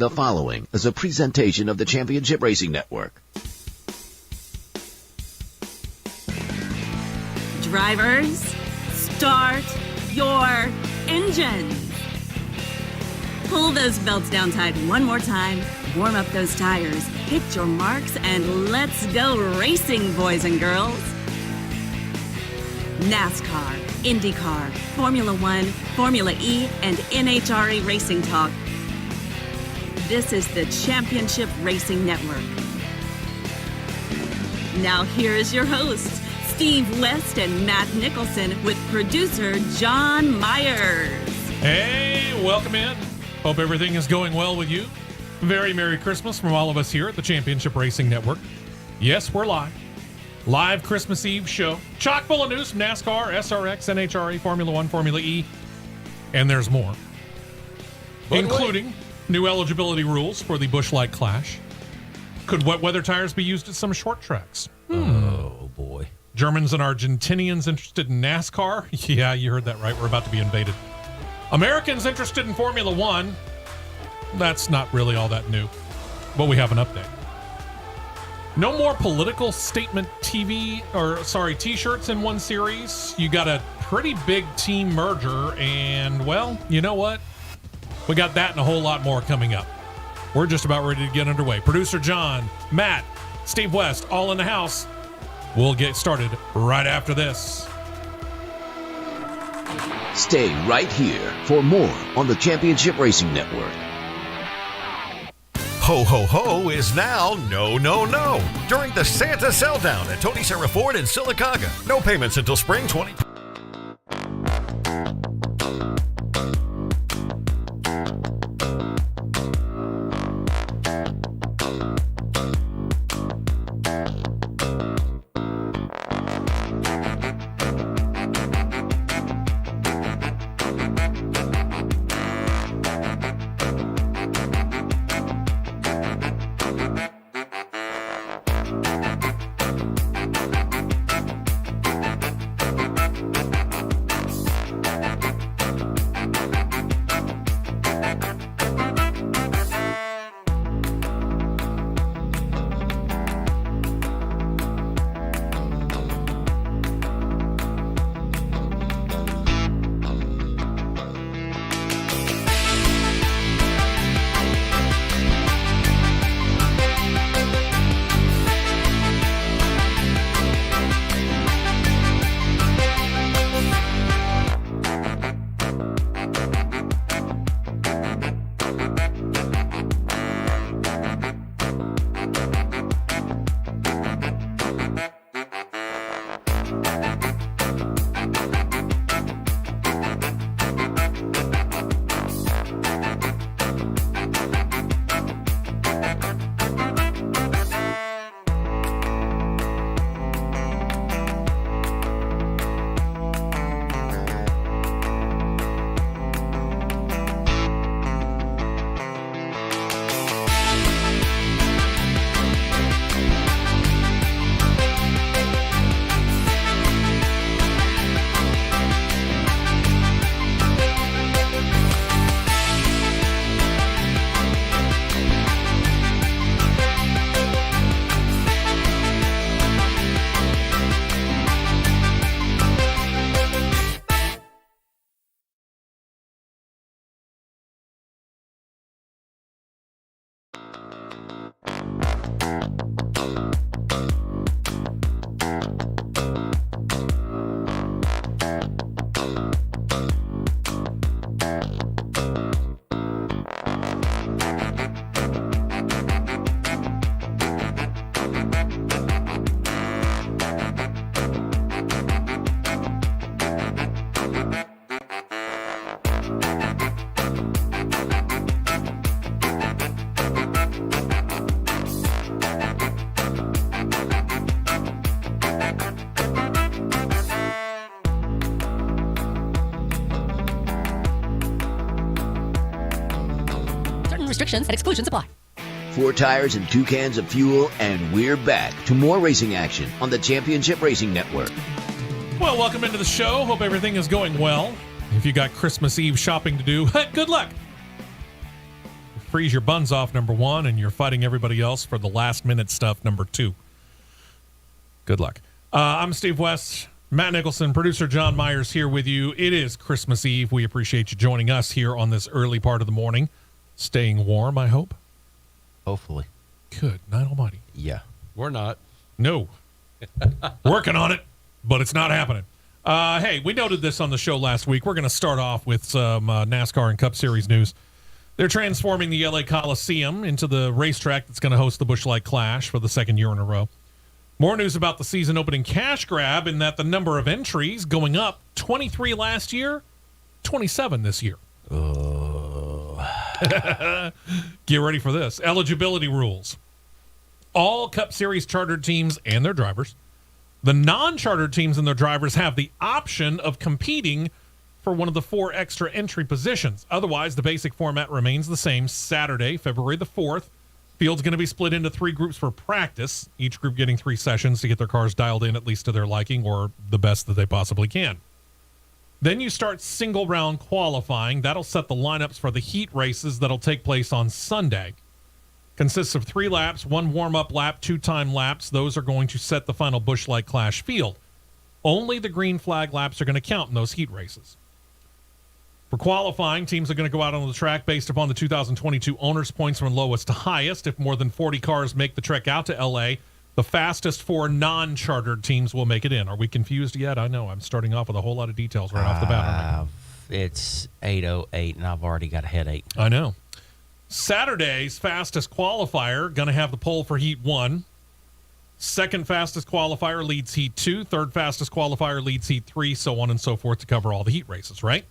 The following is a presentation of the Championship Racing Network. Drivers, start your engines. Pull those belts down tight one more time, warm up those tires, hit your marks, and let's go racing, boys and girls. NASCAR, Indycar, Formula One, Formula E, and NHRA Racing Talk. This is the Championship Racing Network. Now here's your hosts, Steve West and Matt Nicholson, with producer John Myers. Hey, welcome in. Hope everything is going well with you. Very Merry Christmas from all of us here at the Championship Racing Network. Yes, we're live. Live Christmas Eve show. Chock full of news from NASCAR, SRX, NHRA, Formula One, Formula E, and there's more. Including new eligibility rules for the Busch Light Clash. Could wet weather tires be used at some short tracks? Oh, boy. Germans and Argentinians interested in NASCAR? Yeah, you heard that right. We're about to be invaded. Americans interested in Formula One? That's not really all that new. But we have an update. No more political statement t-shirts in one series. You got a pretty big team merger, and, well, you know what? We got that and a whole lot more coming up. We're just about ready to get underway. Producer John, Matt, Steve West, all in the house. We'll get started right after this. Stay right here for more on the Championship Racing Network. Ho, ho, ho is now no, no, no during the Santa Sell-Down at Tony Sarah Ford in Sylacauga. No payments until spring 2020. Restrictions and exclusions apply. 4 tires and 2 cans of fuel, and we're back to more racing action on the Championship Racing Network. Well, welcome into the show. Hope everything is going well. If you got Christmas Eve shopping to do, good luck. freeze your buns off, number 1, and you're fighting everybody else for the last-minute stuff, number 2. Good luck. I'm Steve West. Matt Nicholson, producer John Myers here with you. It is Christmas Eve. We appreciate you joining us here on this early part of the morning. Staying warm, I hope. Hopefully. Good night almighty. Yeah. We're not. No. Working on it, but it's not happening. Hey, we noted this on the show last week. We're going to start off with some NASCAR and Cup Series news. They're transforming the LA Coliseum into the racetrack that's going to host the Busch Light Clash for the second year in a row. More news about the season opening cash grab in that the number of entries going up, 23 last year, 27 this year. Get ready for this. Eligibility rules. All Cup Series chartered teams and their drivers, the non-chartered teams and their drivers have the option of competing for one of the 4 extra entry positions. Otherwise, the basic format remains the same. Saturday, February the 4th, field's going to be split into 3 groups for practice, each group getting 3 sessions to get their cars dialed in at least to their liking or the best that they possibly can. Then you start single-round qualifying. That'll set the lineups for the heat races that'll take place on Sunday. Consists of 3 laps, 1 warm-up lap, 2 time laps. Those are going to set the final Busch Light Clash field. Only the green flag laps are going to count in those heat races. For qualifying, teams are going to go out on the track based upon the 2022 owners' points from lowest to highest. If more than 40 cars make the trek out to L.A., the fastest 4 non-chartered teams will make it in. Are we confused yet? I know. I'm starting off with a whole lot of details right off the bat. Aren't I? It's 8:08, and I've already got a headache. I know. Saturday's fastest qualifier going to have the pole for Heat 1. Second fastest qualifier leads Heat 2. Third fastest qualifier leads Heat 3, so on and so forth to cover all the heat races, right?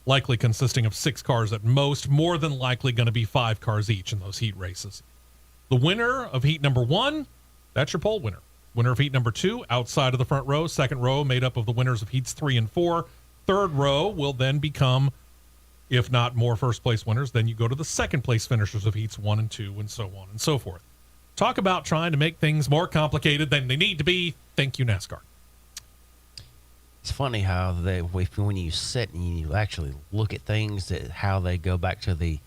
Likely consisting of 6 cars at most, more than likely going to be 5 cars each in those heat races. The winner of heat number 1, that's your pole winner. Winner of heat number 2, outside of the front row. Second row made up of the winners of heats 3 and 4. Third row will then become, if not more first place winners, then you go to the second place finishers of heats 1 and 2 and so on and so forth. Talk about trying to make things more complicated than they need to be. Thank you, NASCAR. It's funny how when you sit and you actually look at things, how they go back to the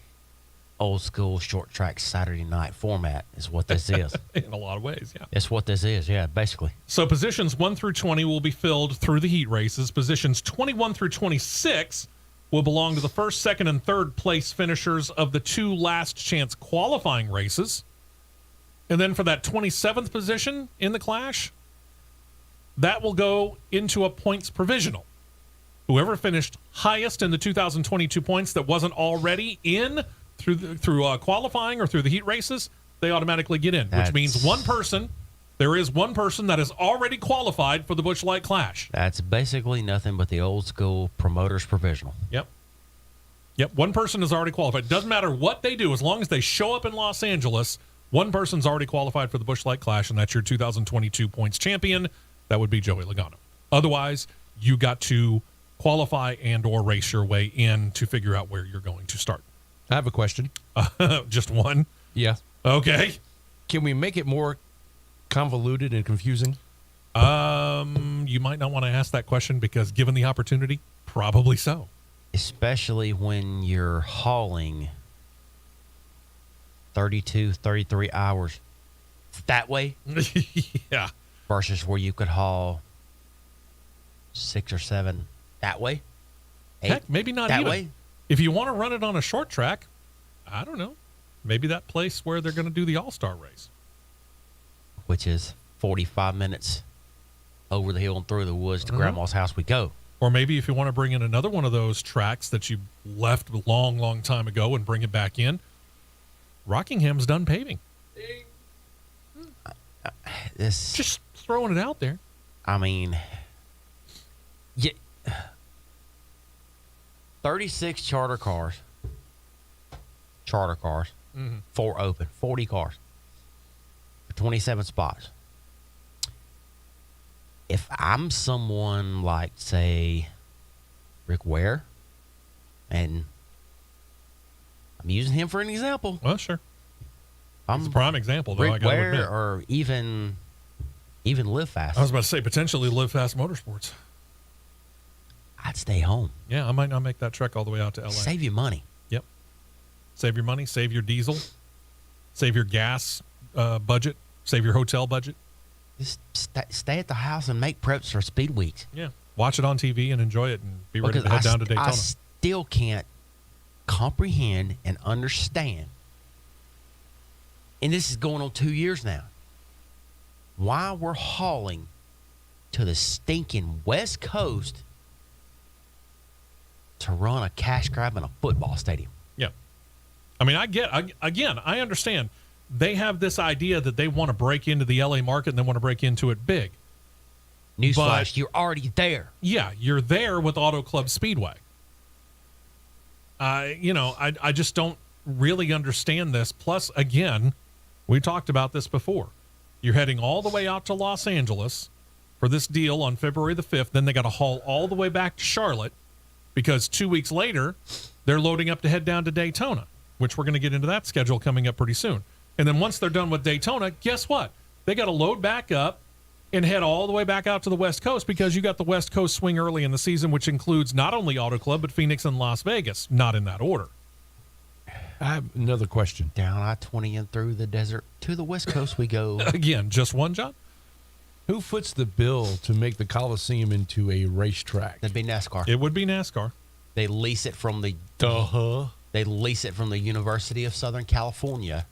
old school short track Saturday night format is what this is. In a lot of ways, yeah. It's what this is, yeah, basically. So positions 1 through 20 will be filled through the heat races. Positions 21 through 26 will belong to the first, second, and third place finishers of the 2 last chance qualifying races. And then for that 27th position in the Clash, that will go into a points provisional. Whoever finished highest in the 2022 points that wasn't already in through qualifying or through the heat races, they automatically get in, which means there is one person that is already qualified for the Busch Light Clash. That's basically nothing but the old school promoters provisional. Yep. One person is already qualified. Doesn't matter what they do, as long as they show up in Los Angeles, one person's already qualified for the Busch Light Clash, and that's your 2022 points champion. That would be Joey Logano. Otherwise, you got to qualify and or race your way in to figure out where you're going to start. I have a question. Just one? Yeah. Okay. Can we make it more convoluted and confusing? You might not want to ask that question because given the opportunity, probably so. Especially when you're hauling 32, 33 hours that way. Yeah. Versus where you could haul 6 or 7 that way. 8 Heck, maybe not that even. way. If you want to run it on a short track, I don't know. Maybe that place where they're going to do the All-Star race. Which is 45 minutes over the hill and through the woods to Grandma's house we go. Or maybe if you want to bring in another one of those tracks that you left a long, long time ago and bring it back in, Rockingham's done paving. Just throwing it out there. I mean, 36 charter cars, 4 open, 40 cars for 27 spots. If I'm someone like, say, Rick Ware, and I'm using him for an example. Well, sure. I'm It's a prime example, though, I Rick got to Ware admit. or even Live Fast. I was about to say, potentially Live Fast Motorsports. I'd stay home. Yeah, I might not make that trek all the way out to L.A. Save you money. Yep. Save your money, save your diesel, save your gas budget, save your hotel budget. Just stay at the house and make preps for Speed Weeks. Yeah. Watch it on TV and enjoy it and be ready to head down to Daytona. I still can't comprehend and understand, and this is going on 2 years now, why we're hauling to the stinking West Coast to run a cash grab in a football stadium. Yeah. I mean, I understand. They have this idea that they want to break into the LA market and they want to break into it big. Newsflash, you're already there. Yeah, you're there with Auto Club Speedway. I just don't really understand this. Plus, again, we talked about this before. You're heading all the way out to Los Angeles for this deal on February the 5th. Then they got to haul all the way back to Charlotte because 2 weeks later, they're loading up to head down to Daytona, which we're going to get into that schedule coming up pretty soon. And then once they're done with Daytona, guess what? They got to load back up and head all the way back out to the West Coast because you got the West Coast swing early in the season, which includes not only Auto Club, but Phoenix and Las Vegas. Not in that order. I have another question. Down I-20 and through the desert to the West Coast we go. Again, just one, John? Who foots the bill to make the Coliseum into a racetrack? That'd be NASCAR. It would be NASCAR. They lease it from the They lease it from the University of Southern California.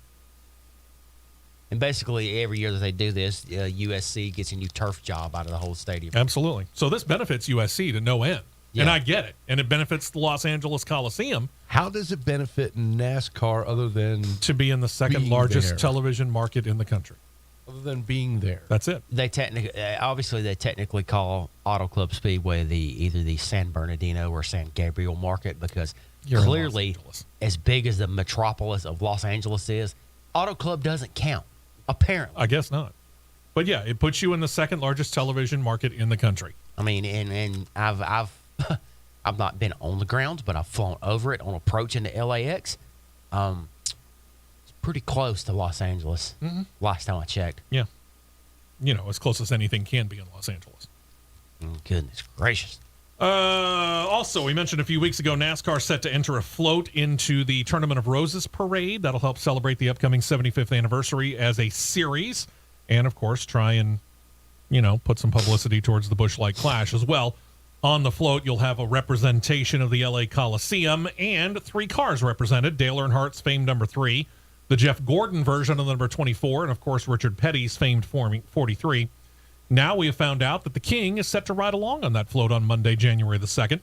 And basically, every year that they do this, USC gets a new turf job out of the whole stadium. Absolutely. So this benefits USC to no end. Yeah. And I get it. And it benefits the Los Angeles Coliseum. How does it benefit NASCAR other than to be in the second being largest there? Television market in the country? Other than being there. That's it. They technically call Auto Club Speedway either the San Bernardino or San Gabriel market because You're in clearly, Los Angeles. as big as the metropolis of Los Angeles is, Auto Club doesn't count. Apparently. I guess not. But yeah, it puts you in the second largest television market in the country. I mean, and I've I've not been on the grounds, but I've flown over it on approach into LAX. It's pretty close to Los Angeles. Mm-hmm. Last time I checked. Yeah. As close as anything can be in Los Angeles. Goodness gracious. Also, we mentioned a few weeks ago, NASCAR set to enter a float into the Tournament of Roses parade. That'll help celebrate the upcoming 75th anniversary as a series. And, of course, try and, put some publicity towards the Busch Light Clash as well. On the float, you'll have a representation of the LA Coliseum and 3 cars represented. Dale Earnhardt's famed number 3, the Jeff Gordon version of the number 24, and, of course, Richard Petty's famed 43. Now we have found out that the King is set to ride along on that float on Monday, January the 2nd.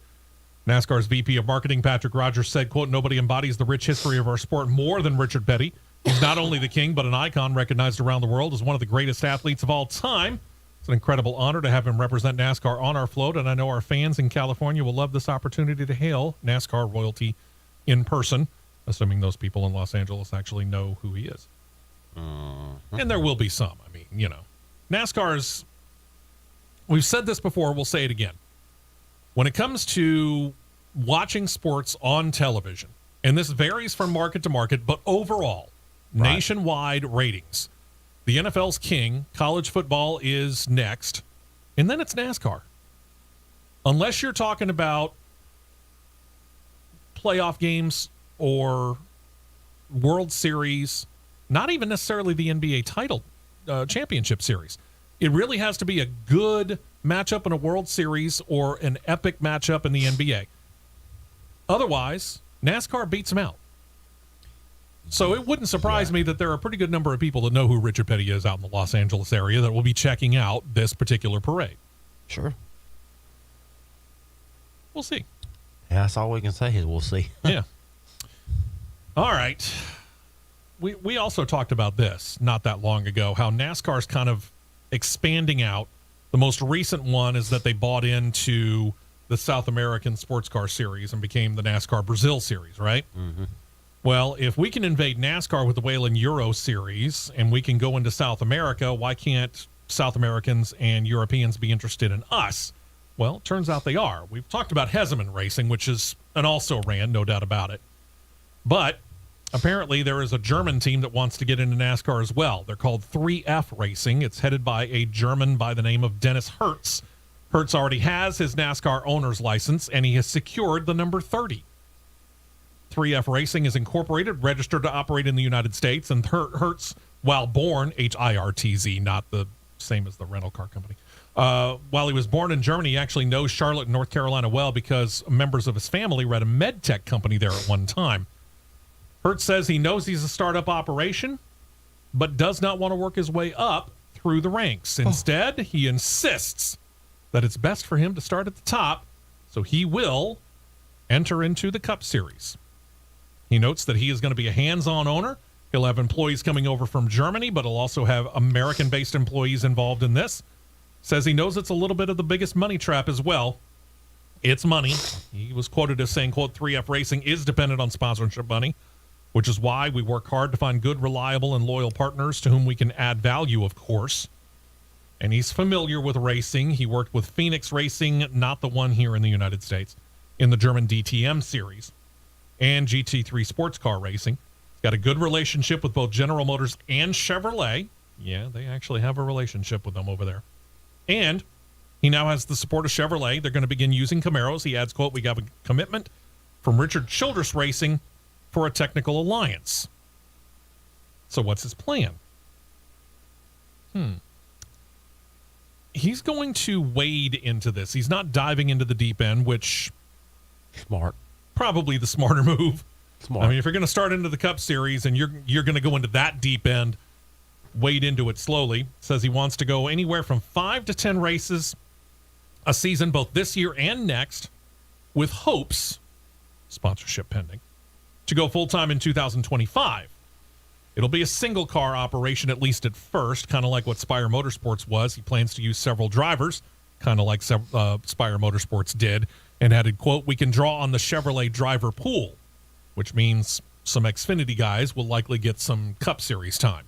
NASCAR's VP of Marketing, Patrick Rogers, said, quote, "Nobody embodies the rich history of our sport more than Richard Petty. He's not only the King, but an icon recognized around the world as one of the greatest athletes of all time. It's an incredible honor to have him represent NASCAR on our float, and I know our fans in California will love this opportunity to hail NASCAR royalty in person," assuming those people in Los Angeles actually know who he is. And there will be some. I mean, NASCAR's... We've said this before, we'll say it again. When it comes to watching sports on television, and this varies from market to market, but overall, nationwide ratings, the NFL's king, college football is next, and then it's NASCAR. Unless you're talking about playoff games or World Series, not even necessarily the NBA title championship series. It really has to be a good matchup in a World Series or an epic matchup in the NBA. Otherwise, NASCAR beats them out. So it wouldn't surprise me that there are a pretty good number of people that know who Richard Petty is out in the Los Angeles area that will be checking out this particular parade. Sure. We'll see. Yeah, that's all we can say is we'll see. Yeah. All right. We also talked about this not that long ago, how NASCAR's kind of expanding out. The most recent one is that they bought into the South American Sports Car Series and became the NASCAR Brazil Series, right? Mm-hmm. Well, if we can invade NASCAR with the Whelen Euro Series and we can go into South America, why can't South Americans and Europeans be interested in us? Well, it turns out they are. We've talked about Heseman Racing, which is an also-ran, no doubt about it. But apparently there is a German team that wants to get into NASCAR as well. They're called 3F Racing. It's headed by a German by the name of Dennis Hertz. Hertz already has his NASCAR owner's license, and he has secured the number 30. 3F Racing is incorporated, registered to operate in the United States, and Hertz, while born, HIRTZ, not the same as the rental car company. While he was born in Germany, he actually knows Charlotte and North Carolina well because members of his family ran a med tech company there at one time. Hertz says he knows he's a startup operation, but does not want to work his way up through the ranks. Instead, he insists that it's best for him to start at the top, so he will enter into the Cup Series. He notes that he is going to be a hands-on owner. He'll have employees coming over from Germany, but he'll also have American-based employees involved in this. Says he knows it's a little bit of the biggest money trap as well. It's money. He was quoted as saying, quote, 3F Racing is dependent on sponsorship money, which is why we work hard to find good, reliable, and loyal partners to whom we can add value, of course. And he's familiar with racing. He worked with Phoenix Racing, not the one here in the United States, in the German DTM series, and GT3 sports car racing. He's got a good relationship with both General Motors and Chevrolet. Yeah, they actually have a relationship with them over there. And he now has the support of Chevrolet. They're going to begin using Camaros. He adds, quote, we got a commitment from Richard Childress Racing for a technical alliance. So what's his plan? He's going to wade into this. He's not diving into the deep end, which Smart. probably the smarter move. Smart. I mean, if you're going to start into the Cup Series and you're going to go into that deep end, wade into it slowly. Says he wants to go anywhere from 5 to 10 races a season, both this year and next, with hopes, sponsorship pending, to go full-time in 2025. It'll be a single-car operation, at least at first, kind of like what Spire Motorsports was. He plans to use several drivers, kind of like Spire Motorsports did, and added, quote, we can draw on the Chevrolet driver pool, which means some Xfinity guys will likely get some Cup Series time.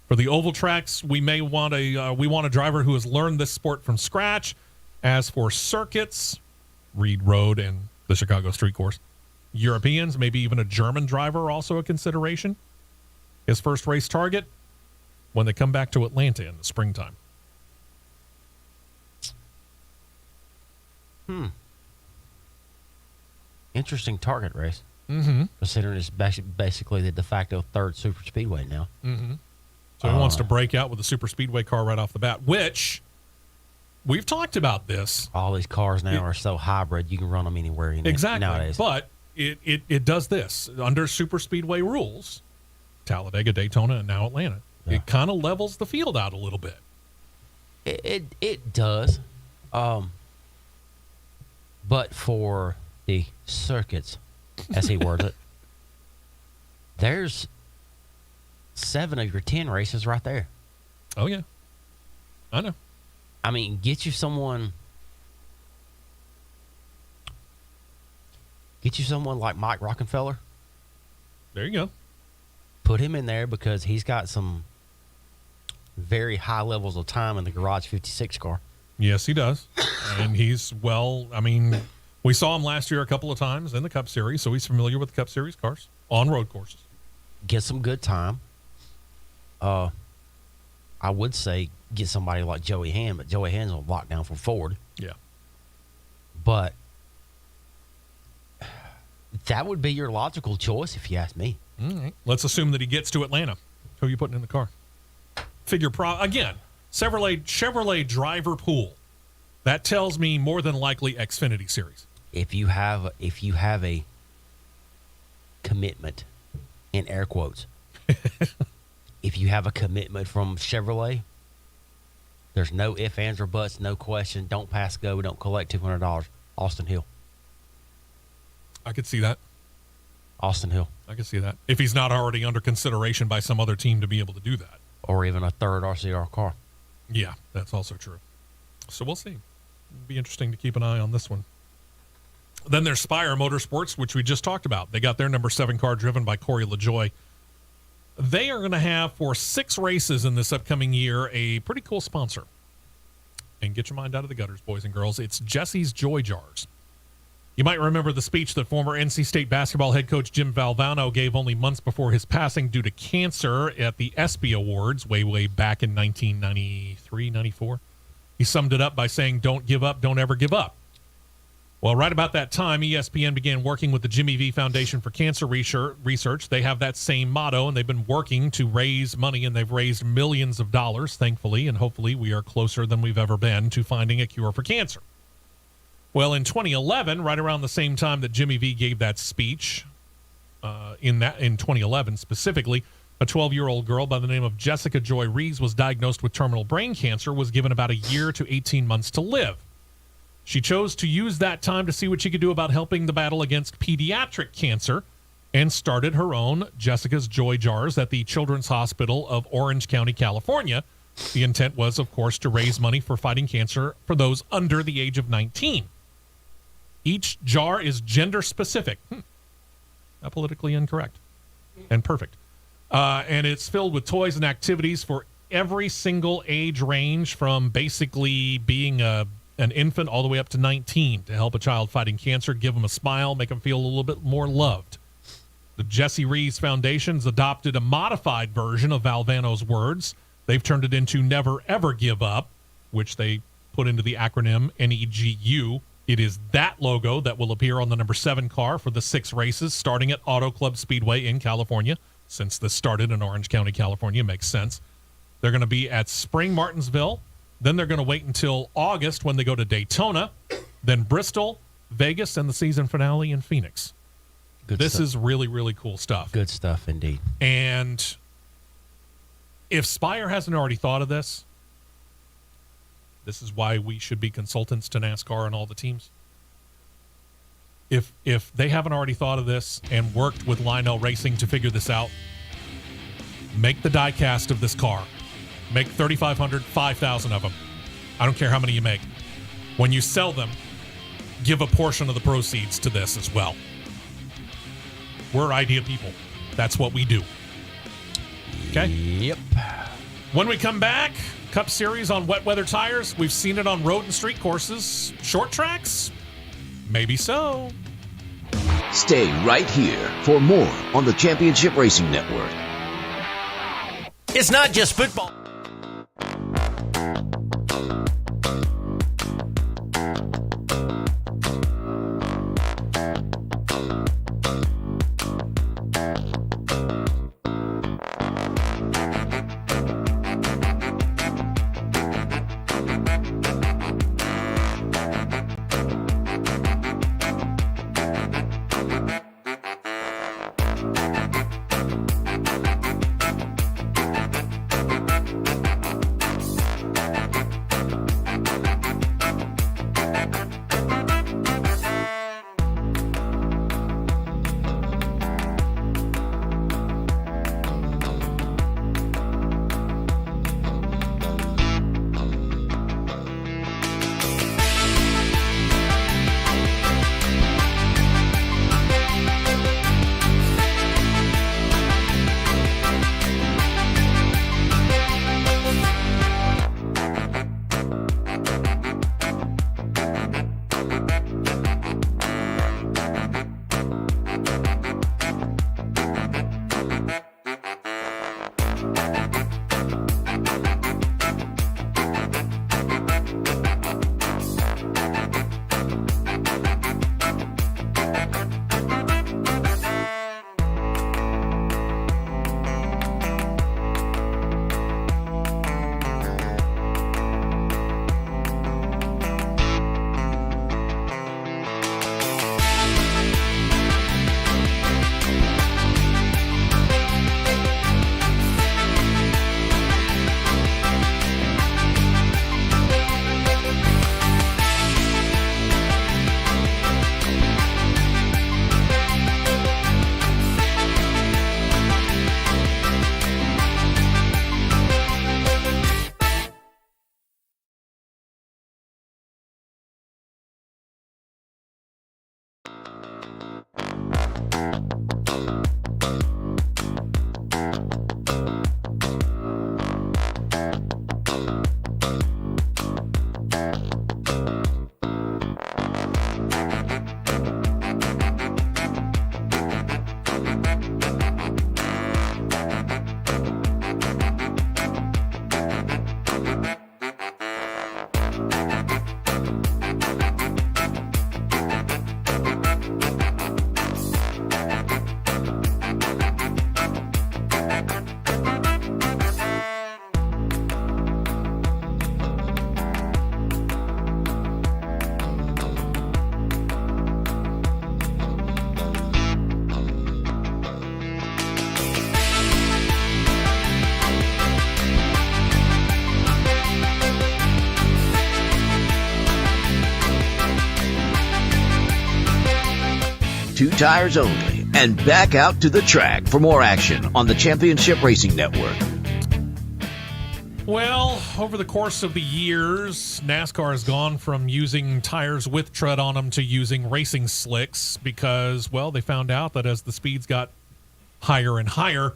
For the oval tracks, we want a driver who has learned this sport from scratch. As for circuits, Reed Road and the Chicago Street Course, Europeans, maybe even a German driver, also a consideration. His first race target, when they come back to Atlanta in the springtime. Interesting target race. Mm-hmm. Considering it's basically the de facto third super speedway now. Mm-hmm. So he wants to break out with a super speedway car right off the bat, which we've talked about this. All these cars now are so hybrid, you can run them anywhere Exactly. nowadays. But it does this. Under super speedway rules, Talladega, Daytona, and now Atlanta, it kind of levels the field out a little bit. It does. But for the circuits, as he words it, there's 7 of your 10 races right there. Oh, yeah. I know. I mean, get you someone like Mike Rockefeller. There you go. Put him in there because he's got some very high levels of time in the Garage 56 car. Yes, he does. And he's, we saw him last year a couple of times in the Cup Series, so he's familiar with the Cup Series cars on road courses. Get some good time. I would say get somebody like Joey Hand, but Joey Hand's on lockdown for Ford. Yeah. But that would be your logical choice if you ask me. All right. Let's assume that he gets to Atlanta. Who are you putting in the car? Again, Chevrolet driver pool. That tells me more than likely Xfinity series. If you have a commitment, in air quotes, if you have a commitment from Chevrolet, there's no ifs, ands, or buts, no question. Don't pass go. Don't collect $200. Austin Hill. I could see that. Austin Hill. I could see that. If he's not already under consideration by some other team to be able to do that. Or even a third RCR car. Yeah, that's also true. So we'll see. It'll be interesting to keep an eye on this one. Then there's Spire Motorsports, which we just talked about. They got their number 7 car driven by Corey LaJoie. They are going to have, for 6 races in this upcoming year, a pretty cool sponsor. And get your mind out of the gutters, boys and girls. It's Jesse's Joy Jars. You might remember the speech that former NC State basketball head coach Jim Valvano gave only months before his passing due to cancer at the ESPY Awards way back in 1993, 94. He summed it up by saying, "Don't give up, don't ever give up." Well, right about that time, ESPN began working with the Jimmy V Foundation for Cancer Research. They have that same motto, and they've been working to raise money, and they've raised millions of dollars, thankfully, and hopefully we are closer than we've ever been to finding a cure for cancer. Well, in 2011, right around the same time that Jimmy V gave that speech, in 2011 specifically, a 12-year-old girl by the name of Jessica Joy Reeves was diagnosed with terminal brain cancer, was given about a year to 18 months to live. She chose to use that time to see what she could do about helping the battle against pediatric cancer and started her own Jessica's Joy Jars at the Children's Hospital of Orange County, California. The intent was, of course, to raise money for fighting cancer for those under the age of 19. Each jar is gender specific. Not politically incorrect and perfect. And it's filled with toys and activities for every single age range, from basically being an infant all the way up to 19, to help a child fighting cancer, give them a smile, make them feel a little bit more loved. The Jesse Reeves Foundation's adopted a modified version of Valvano's words. They've turned it into Never Ever Give Up, which they put into the acronym NEGU. It is that logo that will appear on the number 7 car for the 6 races starting at Auto Club Speedway in California. Since this started in Orange County, California, makes sense. They're going to be at Spring Martinsville. Then they're going to wait until August when they go to Daytona, then Bristol, Vegas, and the season finale in Phoenix. This is really, really cool stuff. Good stuff, indeed. And if Spire hasn't already thought of this, this is why we should be consultants to NASCAR and all the teams. If they haven't already thought of this and worked with Lionel Racing to figure this out, make the die cast of this car. Make 3,500, 5,000 of them. I don't care how many you make. When you sell them, give a portion of the proceeds to this as well. We're idea people. That's what we do. Okay? Yep. When we come back, Cup Series on wet weather tires. We've seen it on road and street courses. Short tracks? Maybe so. Stay right here for more on the Championship Racing Network. It's not just football. 2 tires only, and back out to the track for more action on the Championship Racing Network. Well, over the course of the years, NASCAR has gone from using tires with tread on them to using racing slicks because, well, they found out that as the speeds got higher and higher,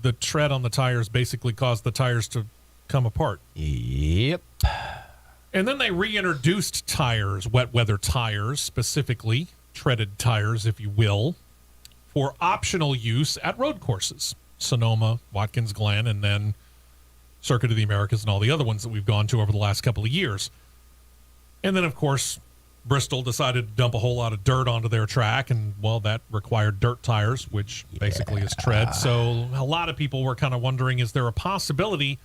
the tread on the tires basically caused the tires to come apart. Yep. And then they reintroduced tires, wet weather tires, specifically treaded tires, if you will, for optional use at road courses. Sonoma, Watkins Glen, and then Circuit of the Americas and all the other ones that we've gone to over the last couple of years. And then, of course, Bristol decided to dump a whole lot of dirt onto their track, and, well, that required dirt tires, which basically is tread. So a lot of people were kind of wondering, is there a possibility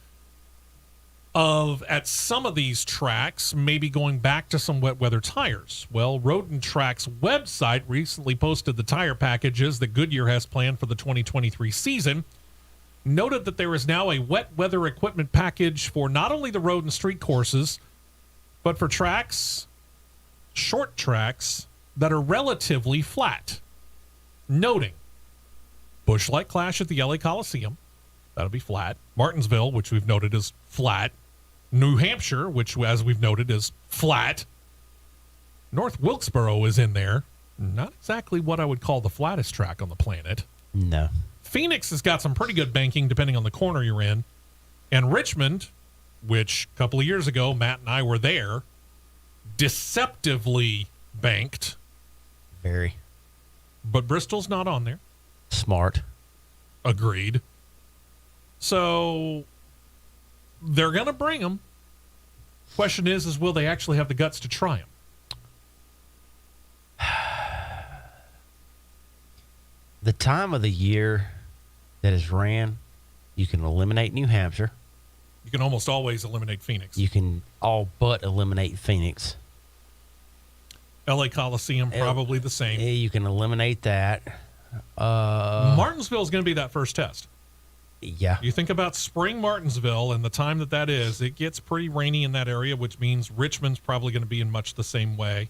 of, at some of these tracks, maybe going back to some wet weather tires? Well, Road and Track's website recently posted the tire packages that Goodyear has planned for the 2023 season, noted that there is now a wet weather equipment package for not only the road and street courses, but for tracks, short tracks, that are relatively flat. Noting Busch Light Clash at the LA Coliseum, that'll be flat. Martinsville, which we've noted is flat. New Hampshire, which, as we've noted, is flat. North Wilkesboro is in there. Not exactly what I would call the flattest track on the planet. No. Phoenix has got some pretty good banking depending on the corner you're in. And Richmond, which a couple of years ago, Matt and I were there, deceptively banked. Very. But Bristol's not on there. Smart. Agreed. So they're going to bring them. Question is will they actually have the guts to try them? The time of the year that is ran, you can eliminate New Hampshire. You can almost always eliminate Phoenix. You can all but eliminate Phoenix. LA Coliseum, probably the same. You can eliminate that. Martinsville is going to be that first test. Yeah. You think about spring Martinsville and the time that is, it gets pretty rainy in that area, which means Richmond's probably going to be in much the same way.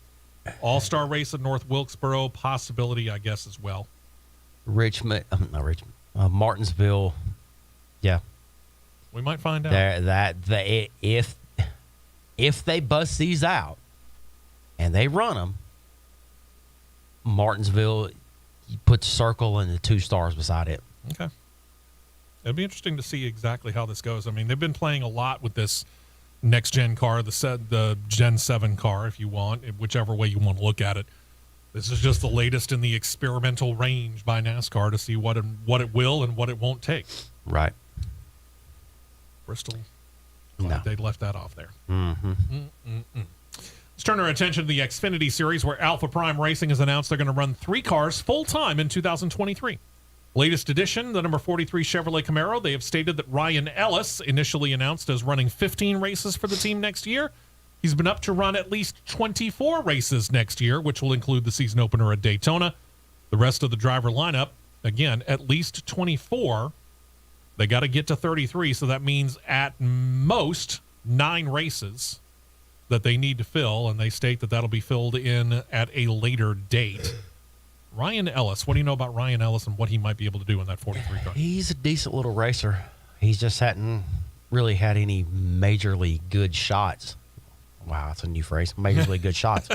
All-Star race at North Wilkesboro, possibility, I guess, as well. Martinsville, yeah. We might find out. If they bust these out and they run them, Martinsville, you put the circle and the 2 stars beside it. Okay. It'll be interesting to see exactly how this goes. I mean, they've been playing a lot with this next-gen car, the Gen 7 car, if you want, whichever way you want to look at it. This is just the latest in the experimental range by NASCAR to see what it will and what it won't take. Right. Bristol, no. They left that off there. Mm-hmm. Let's turn our attention to the Xfinity Series, where Alpha Prime Racing has announced they're going to run 3 cars full-time in 2023. Latest edition, the number 43 Chevrolet Camaro. They have stated that Ryan Ellis, initially announced as running 15 races for the team next year, he's been up to run at least 24 races next year, which will include the season opener at Daytona. The rest of the driver lineup, again, at least 24. They got to get to 33, so that means at most 9 races that they need to fill, and they state that that'll be filled in at a later date. Ryan Ellis, what do you know about Ryan Ellis and what he might be able to do in that 43 car? He's a decent little racer. He's just hadn't really had any majorly good shots. Wow, that's a new phrase. Majorly good shots.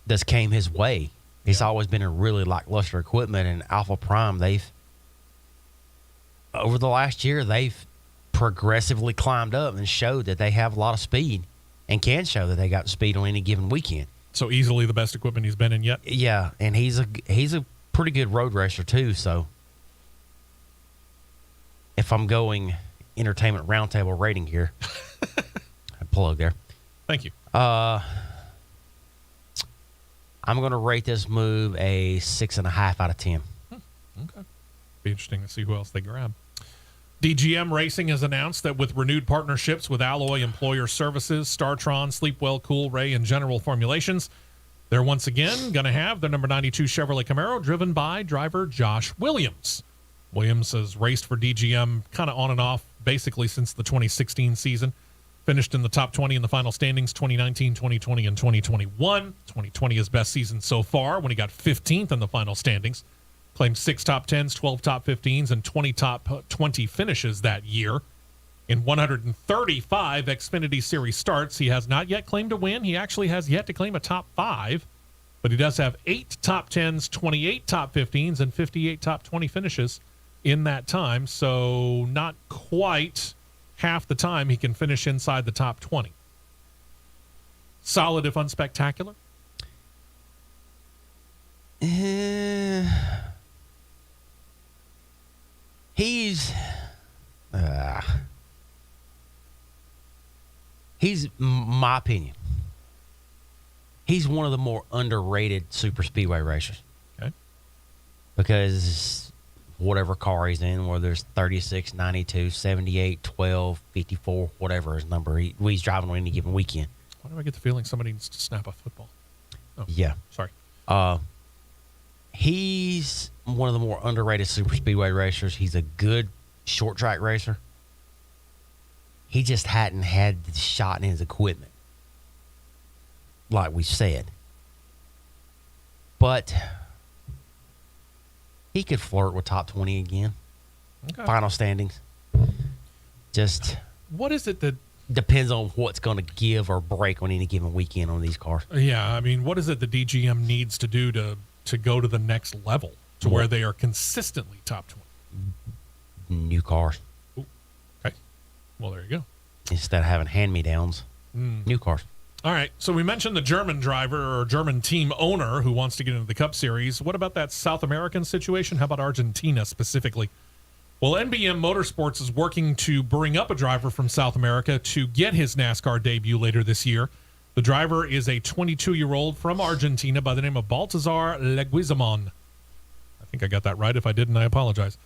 This came his way. He's always been in really lackluster equipment, and Alpha Prime, over the last year, they've progressively climbed up and showed that they have a lot of speed and can show that they got speed on any given weekend. So easily the best equipment he's been in yet? Yeah, and he's a pretty good road racer too, so if I'm going entertainment roundtable rating here, I plug there. Thank you. I'm going to rate this move a 6.5 out of 10. Okay. Be interesting to see who else they grab. DGM Racing has announced that with renewed partnerships with Alloy Employer Services, Startron, Sleepwell, Cool Ray, and General Formulations, they're once again going to have the number 92 Chevrolet Camaro driven by driver Josh Williams. Williams has raced for DGM kind of on and off basically since the 2016 season. Finished in the top 20 in the final standings 2019, 2020, and 2021. 2020 his best season so far when he got 15th in the final standings. Claimed 6 top 10s, 12 top 15s, and 20 top 20 finishes that year. In 135 Xfinity Series starts, he has not yet claimed a win. He actually has yet to claim a top 5, but he does have 8 top 10s, 28 top 15s, and 58 top 20 finishes in that time. So not quite half the time he can finish inside the top 20. Solid if unspectacular? He's, my opinion, he's one of the more underrated super speedway racers. Okay. Because whatever car he's in, whether it's 36, 92, 78, 12, 54, whatever his number he's driving on any given weekend. Why do I get the feeling somebody needs to snap a football? Oh, yeah. Sorry. He's one of the more underrated super speedway racers. He's a good short track racer. He just hadn't had the shot in his equipment, like we said. But he could flirt with top 20 again. Okay. Final standings. Just what is it that depends on what's going to give or break on any given weekend on these cars. Yeah, I mean, what is it the DGM needs to do to go to the next level to where they are consistently top 20? New cars. Ooh, okay. Well, there you go. Instead of having hand-me-downs, new cars. All right. So we mentioned the German driver or German team owner who wants to get into the Cup Series. What about that South American situation? How about Argentina specifically? Well, NBM Motorsports is working to bring up a driver from South America to get his NASCAR debut later this year. The driver is a 22-year-old from Argentina by the name of Baltazar Leguizamon. I think I got that right. If I didn't, I apologize.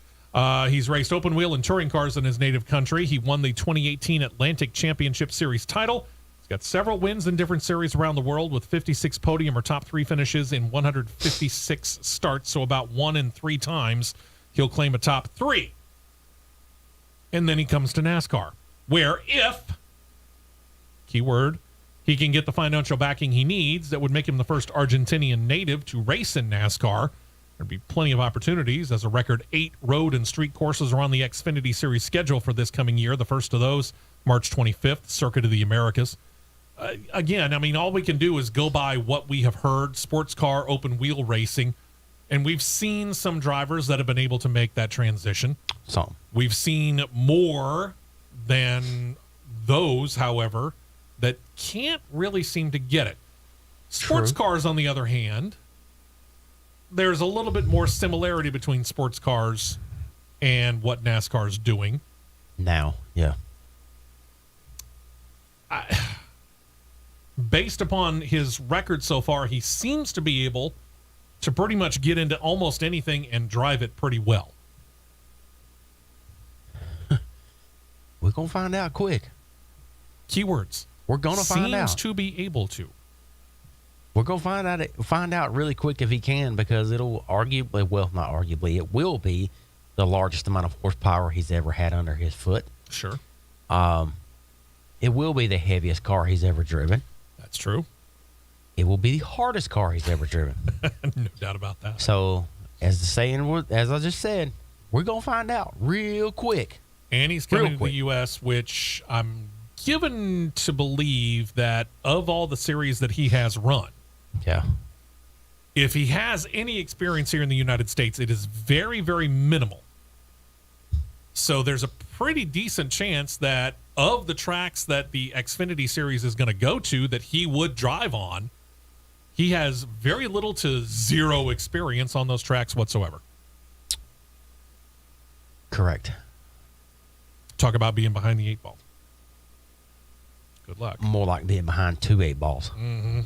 He's raced open wheel and touring cars in his native country. He won the 2018 Atlantic Championship Series title. He's got several wins in different series around the world with 56 podium or top 3 finishes in 156 starts. So about 1 in 3 times he'll claim a top 3. And then he comes to NASCAR, where if, keyword, he can get the financial backing he needs that would make him the first Argentinian native to race in NASCAR. There'd be plenty of opportunities, as a record 8 road and street courses are on the Xfinity Series schedule for this coming year. The first of those, March 25th, Circuit of the Americas. Again, I mean, all we can do is go by what we have heard, sports car, open wheel racing, and we've seen some drivers that have been able to make that transition. Some. We've seen more than those, however, that can't really seem to get it. Sports cars, on the other hand, there's a little bit more similarity between sports cars and what NASCAR's doing. Now, yeah. Based upon his record so far, he seems to be able to pretty much get into almost anything and drive it pretty well. We're going to find out quick. Keywords. We're going to find out. Seems to be able to. We're going to find out really quick if he can, because it'll arguably, well, not arguably, it will be the largest amount of horsepower he's ever had under his foot. Sure. It will be the heaviest car he's ever driven. That's true. It will be the hardest car he's ever driven. No doubt about that. So, as I just said, we're going to find out real quick. And he's coming to the U.S., which I'm given to believe that of all the series that he has run, yeah, if he has any experience here in the United States, it is very, very minimal. So there's a pretty decent chance that of the tracks that the Xfinity Series is going to go to that he would drive on, he has very little to zero experience on those tracks whatsoever. Correct. Talk about being behind the 8 ball. Good luck. More like being behind 2 8 balls. Mm-hmm.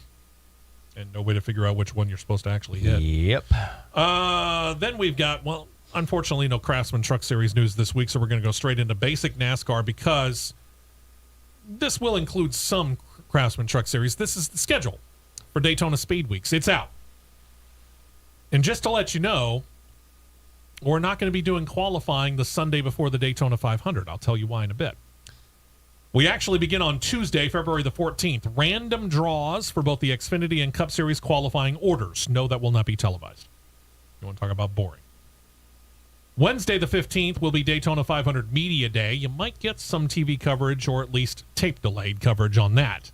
And no way to figure out which one you're supposed to actually hit. Yep. Then we've got, well, unfortunately, no Craftsman Truck Series news this week, so we're going to go straight into basic NASCAR because this will include some Craftsman Truck Series. This is the schedule for Daytona Speed Weeks. It's out. And just to let you know, we're not going to be doing qualifying the Sunday before the Daytona 500. I'll tell you why in a bit. We actually begin on Tuesday, February the 14th. Random draws for both the Xfinity and Cup Series qualifying orders. No, that will not be televised. You want to talk about boring. Wednesday the 15th will be Daytona 500 Media Day. You might get some TV coverage or at least tape-delayed coverage on that.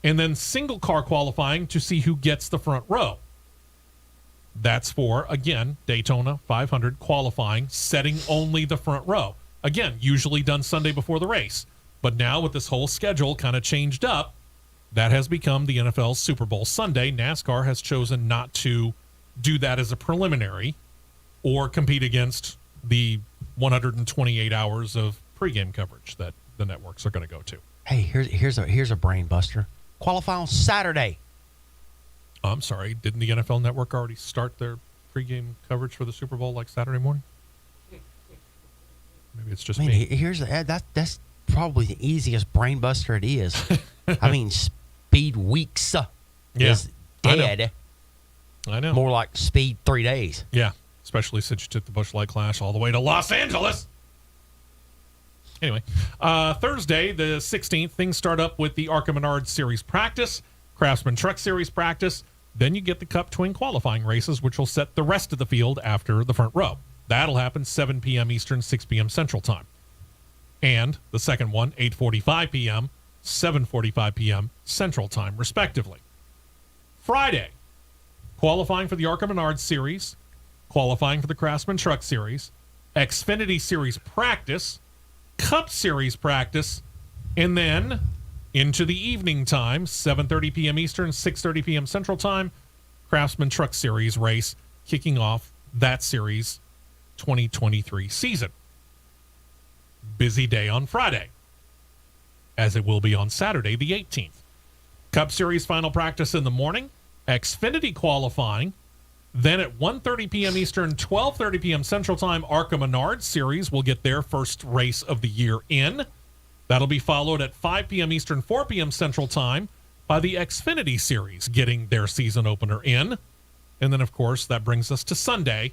And then single car qualifying to see who gets the front row. That's for, again, Daytona 500 qualifying, setting only the front row. Again, usually done Sunday before the race. But now with this whole schedule kind of changed up, that has become the NFL's Super Bowl Sunday. NASCAR has chosen not to do that as a preliminary or compete against the 128 hours of pregame coverage that the networks are going to go to. Hey, here's a brain buster. Qualify on Saturday. I'm sorry, didn't the NFL Network already start their pregame coverage for the Super Bowl like Saturday morning? Maybe it's just me. That's probably the easiest brain buster it is. I mean, Speed Weeks is dead. I know. More like Speed 3 days. Yeah, especially since you took the Busch Light Clash all the way to Los Angeles. Anyway, Thursday, the 16th, things start up with the ARCA Menards Series practice, Craftsman Truck Series practice. Then you get the Cup Twin qualifying races, which will set the rest of the field after the front row. That'll happen 7 p.m. Eastern, 6 p.m. Central Time. And the second one, 8:45 p.m., 7:45 p.m. Central Time, respectively. Friday, qualifying for the ARCA Menards Series, qualifying for the Craftsman Truck Series, Xfinity Series practice, Cup Series practice, and then into the evening time, 7:30 p.m. Eastern, 6:30 p.m. Central Time, Craftsman Truck Series race, kicking off that series 2023 season. Busy day on Friday, as it will be on Saturday, the 18th. Cup Series final practice in the morning, Xfinity qualifying, then at 1:30 p.m. Eastern, 12:30 p.m. Central Time, ARCA Menards Series will get their first race of the year in. That'll be followed at 5 p.m. Eastern, 4 p.m. Central Time by the Xfinity Series getting their season opener in. And then, of course, that brings us to Sunday,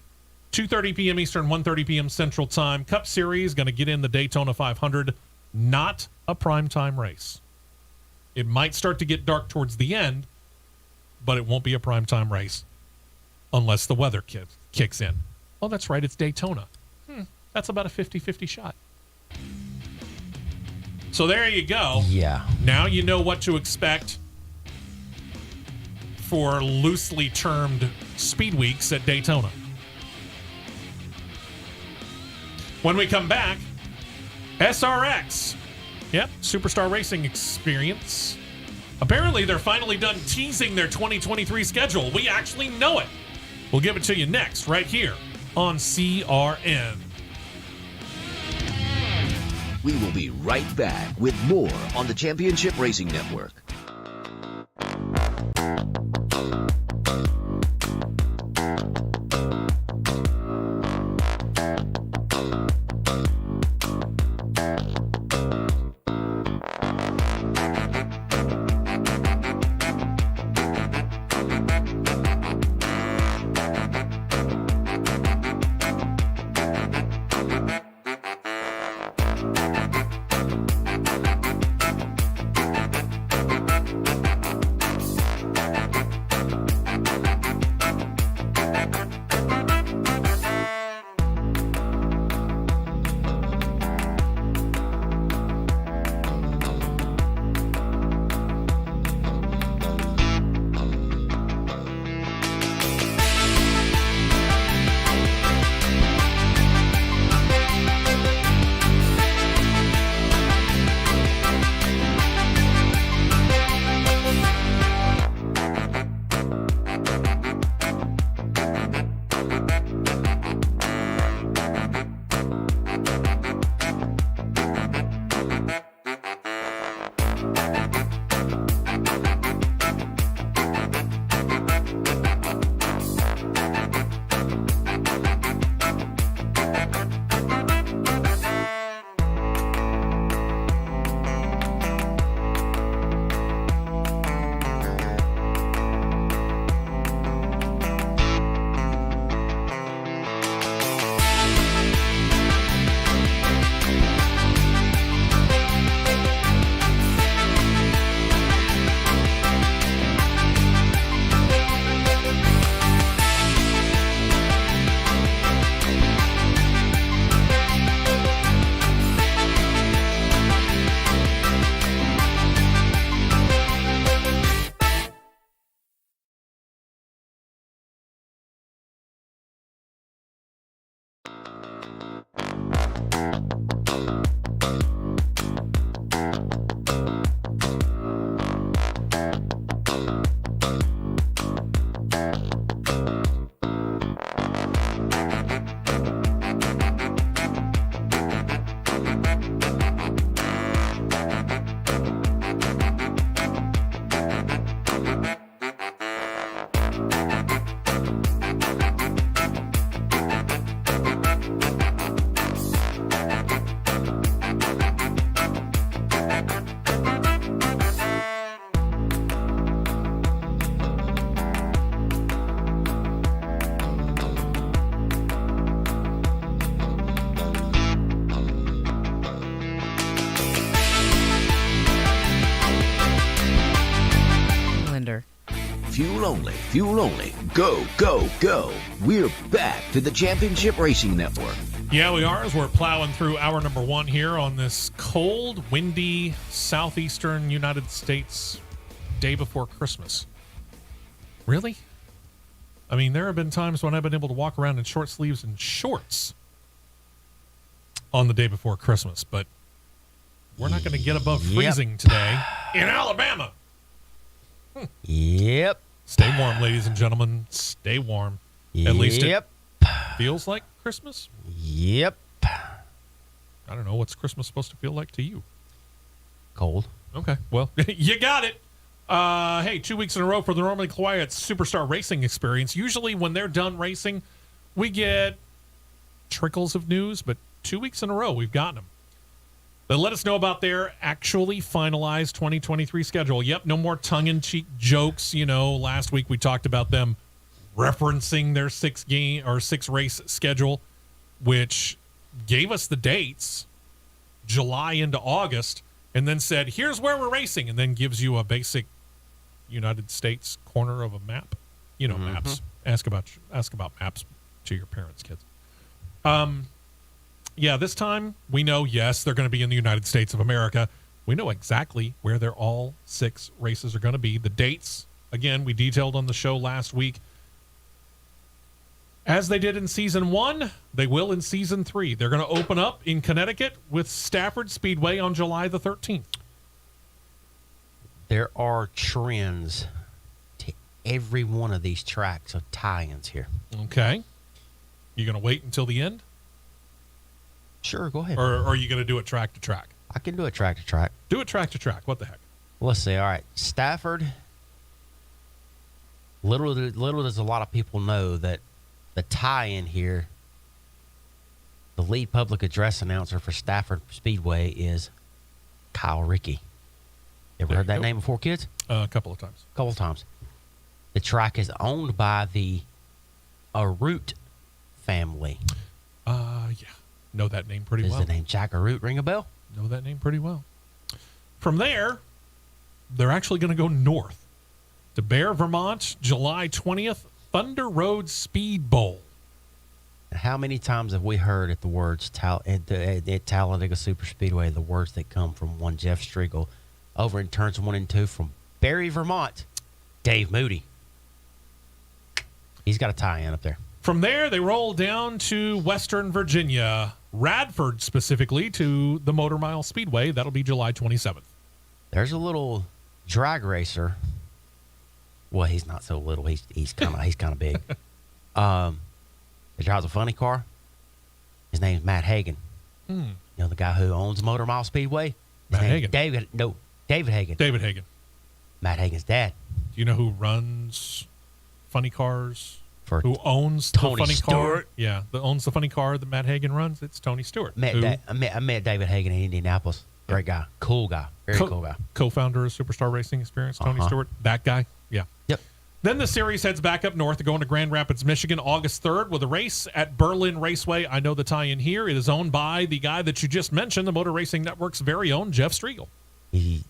2:30 p.m. Eastern, 1:30 p.m. Central Time. Cup Series going to get in the Daytona 500. Not a primetime race. It might start to get dark towards the end, but it won't be a primetime race unless the weather kicks in. Oh, that's right. It's Daytona. That's about a 50-50 shot. So there you go. Yeah. Now you know what to expect for loosely termed speed weeks at Daytona. When we come back, SRX. Yep, Superstar Racing Experience. Apparently, they're finally done teasing their 2023 schedule. We actually know it. We'll give it to you next, right here on CRN. We will be right back with more on the Championship Racing Network. fuel only, fuel only. Go, go, go. We're back to the Championship Racing Network. Yeah, we are, as we're plowing through hour number 1 here on this cold, windy, southeastern United States day before Christmas. Really? I mean, there have been times when I've been able to walk around in short sleeves and shorts on the day before Christmas, but we're not going to get above freezing today in Alabama. Yep. Stay warm, ladies and gentlemen. Stay warm. At least it feels like Christmas. Yep. I don't know. What's Christmas supposed to feel like to you? Cold. Okay. Well, you got it. Hey, 2 weeks in a row for the normally quiet Superstar Racing Experience. Usually when they're done racing, we get trickles of news, but 2 weeks in a row, we've gotten them. They let us know about their actually finalized 2023 schedule. Yep, no more tongue-in-cheek jokes. You know, last week we talked about them referencing their 6-race schedule, which gave us the dates, July into August, and then said, here's where we're racing, and then gives you a basic United States corner of a map. You know, maps. Ask about maps to your parents' kids. Yeah, this time we know, yes, they're going to be in the United States of America. We know exactly where their all 6 races are going to be. The dates, again, we detailed on the show last week. As they did in Season 1, they will in Season 3. They're going to open up in Connecticut with Stafford Speedway on July the 13th. There are trends to every one of these tracks of tie-ins here. Okay. You going to wait until the end? Sure, go ahead. Or are you going to do it track to track? I can do it track to track. Do it track to track. What the heck? Let's see. All right. Stafford. Little does a lot of people know that the tie-in here, the lead public address announcer for Stafford Speedway is Kyle Rickey. Ever heard that name before, kids? A couple of times. A couple of times. The track is owned by the Arute family. Yeah. Know that name pretty well. Does the name Jack Arute ring a bell? Know that name pretty well. From there, they're actually going to go north to Bear, Vermont, July 20th, Thunder Road Speed Bowl. How many times have we heard at the words at Talladega Super Speedway, the words that come from one Jeff Striegel over in turns 1 and 2 from Barry, Vermont, Dave Moody. He's got a tie-in up there. From there, they roll down to Western Virginia, Radford specifically, to the Motor Mile Speedway. That'll be July 27th. There's a little drag racer. Well, he's not so little. He's kind of big. He drives a funny car. His name's Matt Hagan. You know the guy who owns Motor Mile Speedway? Matt Hagan. David Hagan. David Hagan. Matt Hagan's dad. Do you know who runs funny cars? For who owns Tony the funny Stewart? car? Yeah, that owns the funny car that Matt Hagan runs. It's Tony Stewart. I met David Hagan in Indianapolis. Great guy. Cool guy. Very cool guy. Co-founder of Superstar Racing Experience, Tony Stewart. That guy. Yeah. Yep. Then the series heads back up north to go into Grand Rapids, Michigan, August 3rd with a race at Berlin Raceway. I know the tie-in here. It is owned by the guy that you just mentioned, the Motor Racing Network's very own Jeff Striegel. He's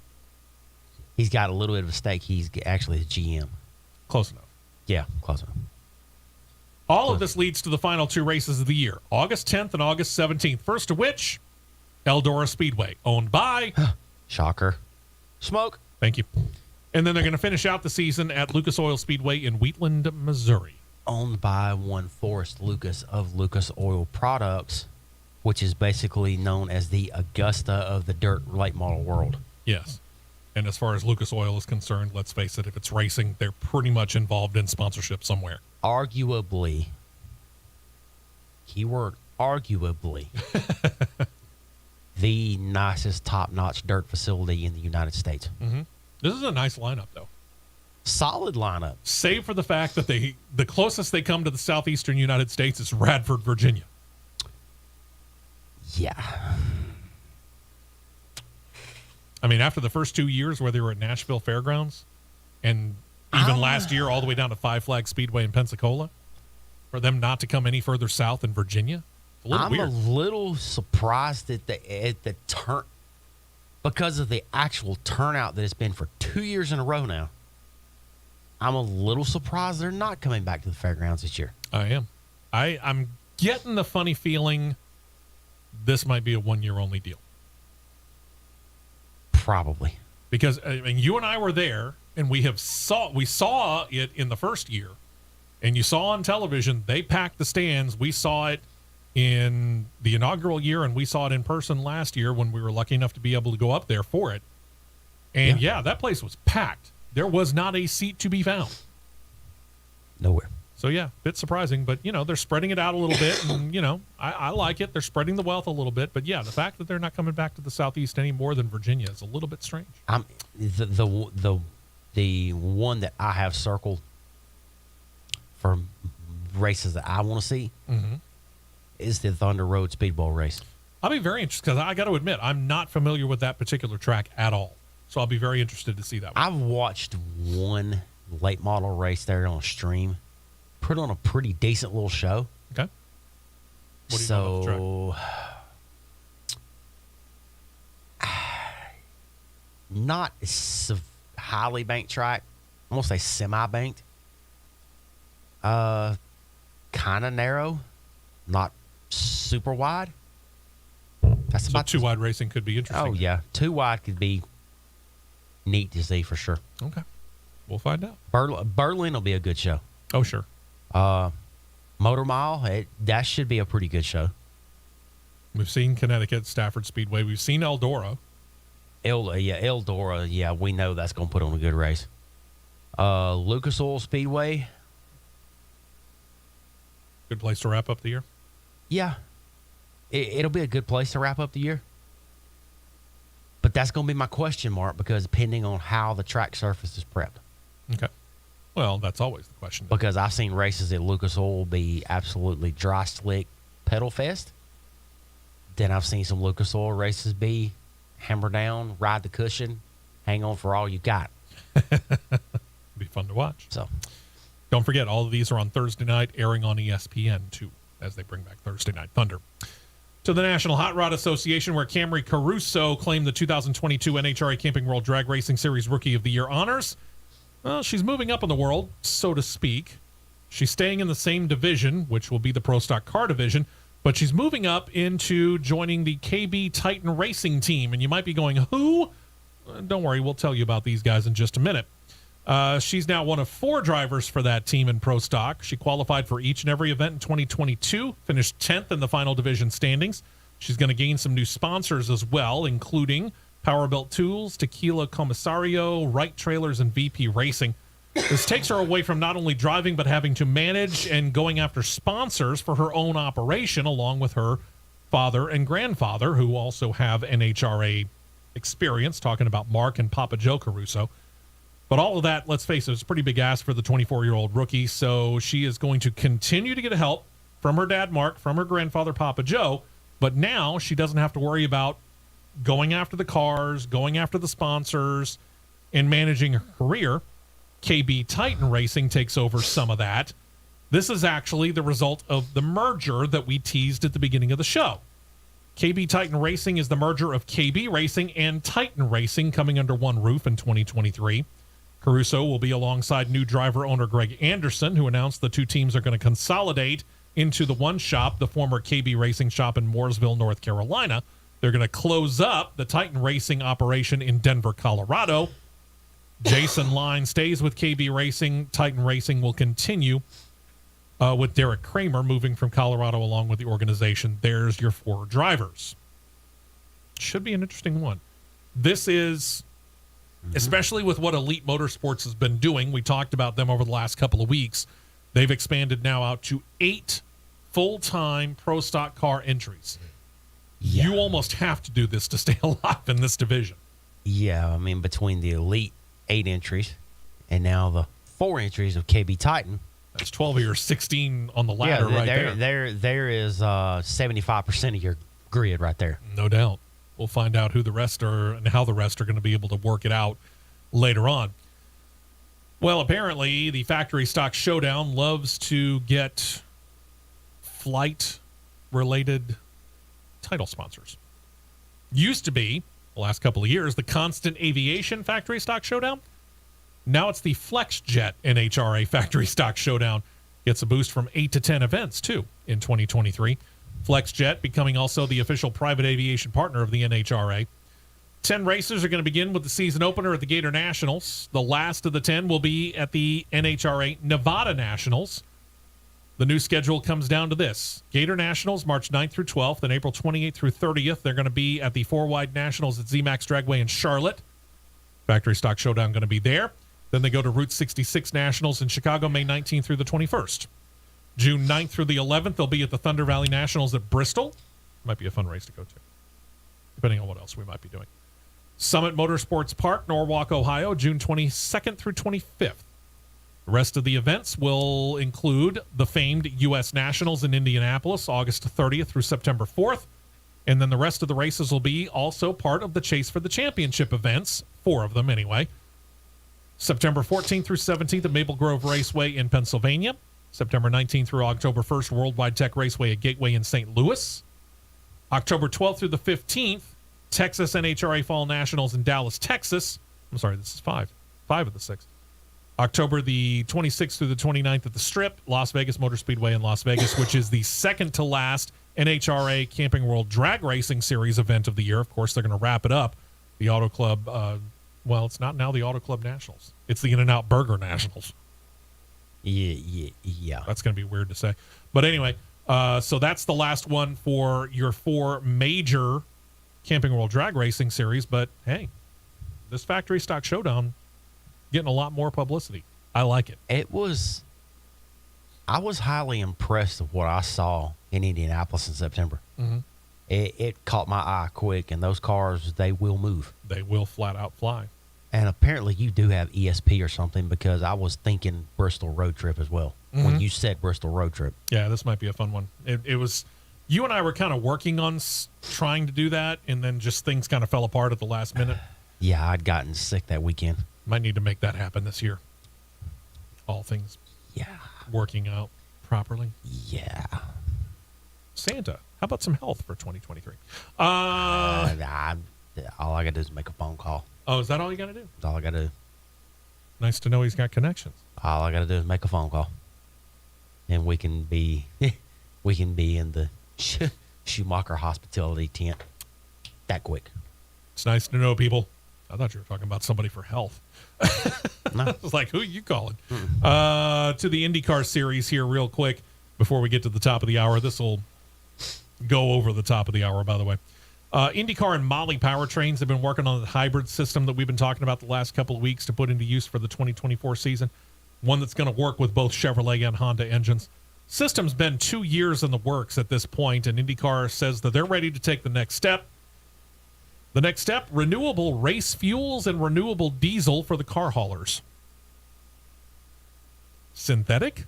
got a little bit of a stake. He's actually a GM. Close enough. Yeah, close enough. All of this leads to the final 2 races of the year, August 10th and August 17th. First of which, Eldora Speedway, owned by... Shocker. Smoke. Thank you. And then they're going to finish out the season at Lucas Oil Speedway in Wheatland, Missouri. Owned by one Forrest Lucas of Lucas Oil Products, which is basically known as the Augusta of the dirt late model world. Yes. And as far as Lucas Oil is concerned, let's face it, if it's racing, they're pretty much involved in sponsorship somewhere. Arguably, keyword arguably, the nicest top-notch dirt facility in the United States. Mm-hmm. This is a nice lineup, though. Solid lineup. Save for the fact that the closest they come to the southeastern United States is Radford, Virginia. Yeah. I mean, after the first 2 years where they were at Nashville Fairgrounds, and even last year all the way down to Five Flag Speedway in Pensacola, for them not to come any further south in Virginia, I'm weird. a little surprised at the turn because of the actual turnout that it's been for 2 years in a row now. I'm a little surprised they're not coming back to the fairgrounds this year. I am. I'm getting the funny feeling this might be a 1-year only deal. Probably. Because I mean, you and I were there, and we saw it in the first year, and you saw on television they packed the stands. We saw it in the inaugural year, and we saw it in person last year when we were lucky enough to be able to go up there for it. And yeah, that place was packed. There was not a seat to be found. Nowhere. So yeah, bit surprising, but they're spreading it out a little bit, and I like it. They're spreading the wealth a little bit, but yeah, the fact that they're not coming back to the Southeast any more than Virginia is a little bit strange. The one that I have circled for races that I want to see is the Thunder Road Speedball race. I'll be very interested because I got to admit I'm not familiar with that particular track at all, so I'll be very interested to see that one. I've watched one late model race there on a stream. Put on a pretty decent little show. Okay. What do you know about the track? Not a highly banked track. I'm going to say semi-banked. Kind of narrow. Not super wide. That's So about too wide racing could be interesting. Oh, yeah. Too wide could be neat to see for sure. Okay. We'll find out. Berlin will be a good show. Oh, sure. Motor Mile, that should be a pretty good show. We've seen Connecticut, Stafford Speedway. We've seen Eldora. Eldora, yeah, we know that's going to put on a good race. Lucas Oil Speedway. Good place to wrap up the year. Yeah. It'll be a good place to wrap up the year. But that's going to be my question mark because depending on how the track surface is prepped. Okay. Well, that's always the question. Because I've seen races at Lucas Oil be absolutely dry, slick, pedal fest. Then I've seen some Lucas Oil races be hammer down, ride the cushion, hang on for all you got. Be fun to watch. So, don't forget, all of these are on Thursday night, airing on ESPN too, as they bring back Thursday Night Thunder. To the National Hot Rod Association, where Camry Caruso claimed the 2022 NHRA Camping World Drag Racing Series Rookie of the Year honors. Well, she's moving up in the world, so to speak. She's staying in the same division, which will be the Pro Stock Car division, but she's moving up into joining the KB Titan Racing team. And you might be going, who? Don't worry, we'll tell you about these guys in just a minute. She's now one of 4 drivers for that team in Pro Stock. She qualified for each and every event in 2022, finished 10th in the final division standings. She's going to gain some new sponsors as well, including Powerbuilt Tools, Tequila Comisario, Wright Trailers, and VP Racing. This takes her away from not only driving, but having to manage and going after sponsors for her own operation, along with her father and grandfather, who also have NHRA experience, talking about Mark and Papa Joe Caruso. But all of that, let's face it, is a pretty big ask for the 24-year-old rookie, so she is going to continue to get help from her dad, Mark, from her grandfather, Papa Joe, but now she doesn't have to worry about going after the cars, going after the sponsors, and managing her career. KB Titan Racing takes over some of that. This is actually the result of the merger that we teased at the beginning of the show. KB Titan Racing is the merger of KB Racing and Titan Racing coming under one roof in 2023. Caruso will be alongside new driver owner Greg Anderson, who announced the two teams are going to consolidate into the one shop, the former KB Racing shop in Mooresville, North Carolina. They're going to close up the Titan Racing operation in Denver, Colorado. Jason Line stays with KB Racing. Titan Racing will continue with Derek Kramer moving from Colorado along with the organization. There's your 4 drivers. Should be an interesting one. This is, especially with what Elite Motorsports has been doing, we talked about them over the last couple of weeks. They've expanded now out to 8 full-time Pro Stock car entries. Yeah. You almost have to do this to stay alive in this division. Yeah, I mean, between the Elite 8 entries and now the 4 entries of KB Titan. That's 12 of your 16 on the ladder right there. There is 75% of your grid right there. No doubt. We'll find out who the rest are and how the rest are going to be able to work it out later on. Well, apparently the Factory Stock Showdown loves to get flight-related title sponsors. Used to be, the last couple of years, the Constant Aviation Factory Stock Showdown. Now it's the FlexJet NHRA Factory Stock Showdown. Gets a boost from 8 to 10 events, too, in 2023. FlexJet becoming also the official private aviation partner of the NHRA. 10 races are going to begin with the season opener at the Gator Nationals. The last of the 10 will be at the NHRA Nevada Nationals. The new schedule comes down to this. Gator Nationals, March 9th through 12th, and April 28th through 30th. They're going to be at the Four Wide Nationals at ZMAX Dragway in Charlotte. Factory Stock Showdown going to be there. Then they go to Route 66 Nationals in Chicago, May 19th through the 21st. June 9th through the 11th, they'll be at the Thunder Valley Nationals at Bristol. Might be a fun race to go to, depending on what else we might be doing. Summit Motorsports Park, Norwalk, Ohio, June 22nd through 25th. The rest of the events will include the famed U.S. Nationals in Indianapolis, August 30th through September 4th. And then the rest of the races will be also part of the Chase for the Championship events, 4 of them anyway. September 14th through 17th at Maple Grove Raceway in Pennsylvania. September 19th through October 1st, Worldwide Tech Raceway at Gateway in St. Louis. October 12th through the 15th, Texas NHRA Fall Nationals in Dallas, Texas. I'm sorry, this is 5 of the 6. October the 26th through the 29th at the Strip, Las Vegas Motor Speedway in Las Vegas, which is the second to last NHRA Camping World Drag Racing Series event of the year. Of course, they're going to wrap it up. The Auto Club, well, it's not now the Auto Club Nationals. It's the In-N-Out Burger Nationals. Yeah. That's going to be weird to say. But anyway, so that's the last one for your 4 major Camping World Drag Racing Series. But, hey, this Factory Stock Showdown getting a lot more publicity. I like it. I was highly impressed with what I saw in Indianapolis in September. Mm-hmm. It caught my eye quick, and those cars, they will move. They will flat out fly. And apparently you do have ESP or something, because I was thinking Bristol Road Trip as well when you said Bristol Road Trip. Yeah, this might be a fun one. It was, you and I were kind of working on trying to do that, and then just things kind of fell apart at the last minute. Yeah, I'd gotten sick that weekend. Might need to make that happen this year. All things working out properly. Yeah. Santa, how about some health for 2023? All I got to do is make a phone call. Oh, is that all you got to do? That's all I got to do. Nice to know he's got connections. All I got to do is make a phone call. And we can be in the Schumacher hospitality tent that quick. It's nice to know, people. I thought you were talking about somebody for health. No. I was like, who are you calling? To the IndyCar series here real quick before we get to the top of the hour. This will go over the top of the hour, by the way. IndyCar and Molly Powertrains have been working on the hybrid system that we've been talking about the last couple of weeks to put into use for the 2024 season. One that's going to work with both Chevrolet and Honda engines. System's been 2 years in the works at this point, and IndyCar says that they're ready to take the next step. The next step, renewable race fuels and renewable diesel for the car haulers. Synthetic?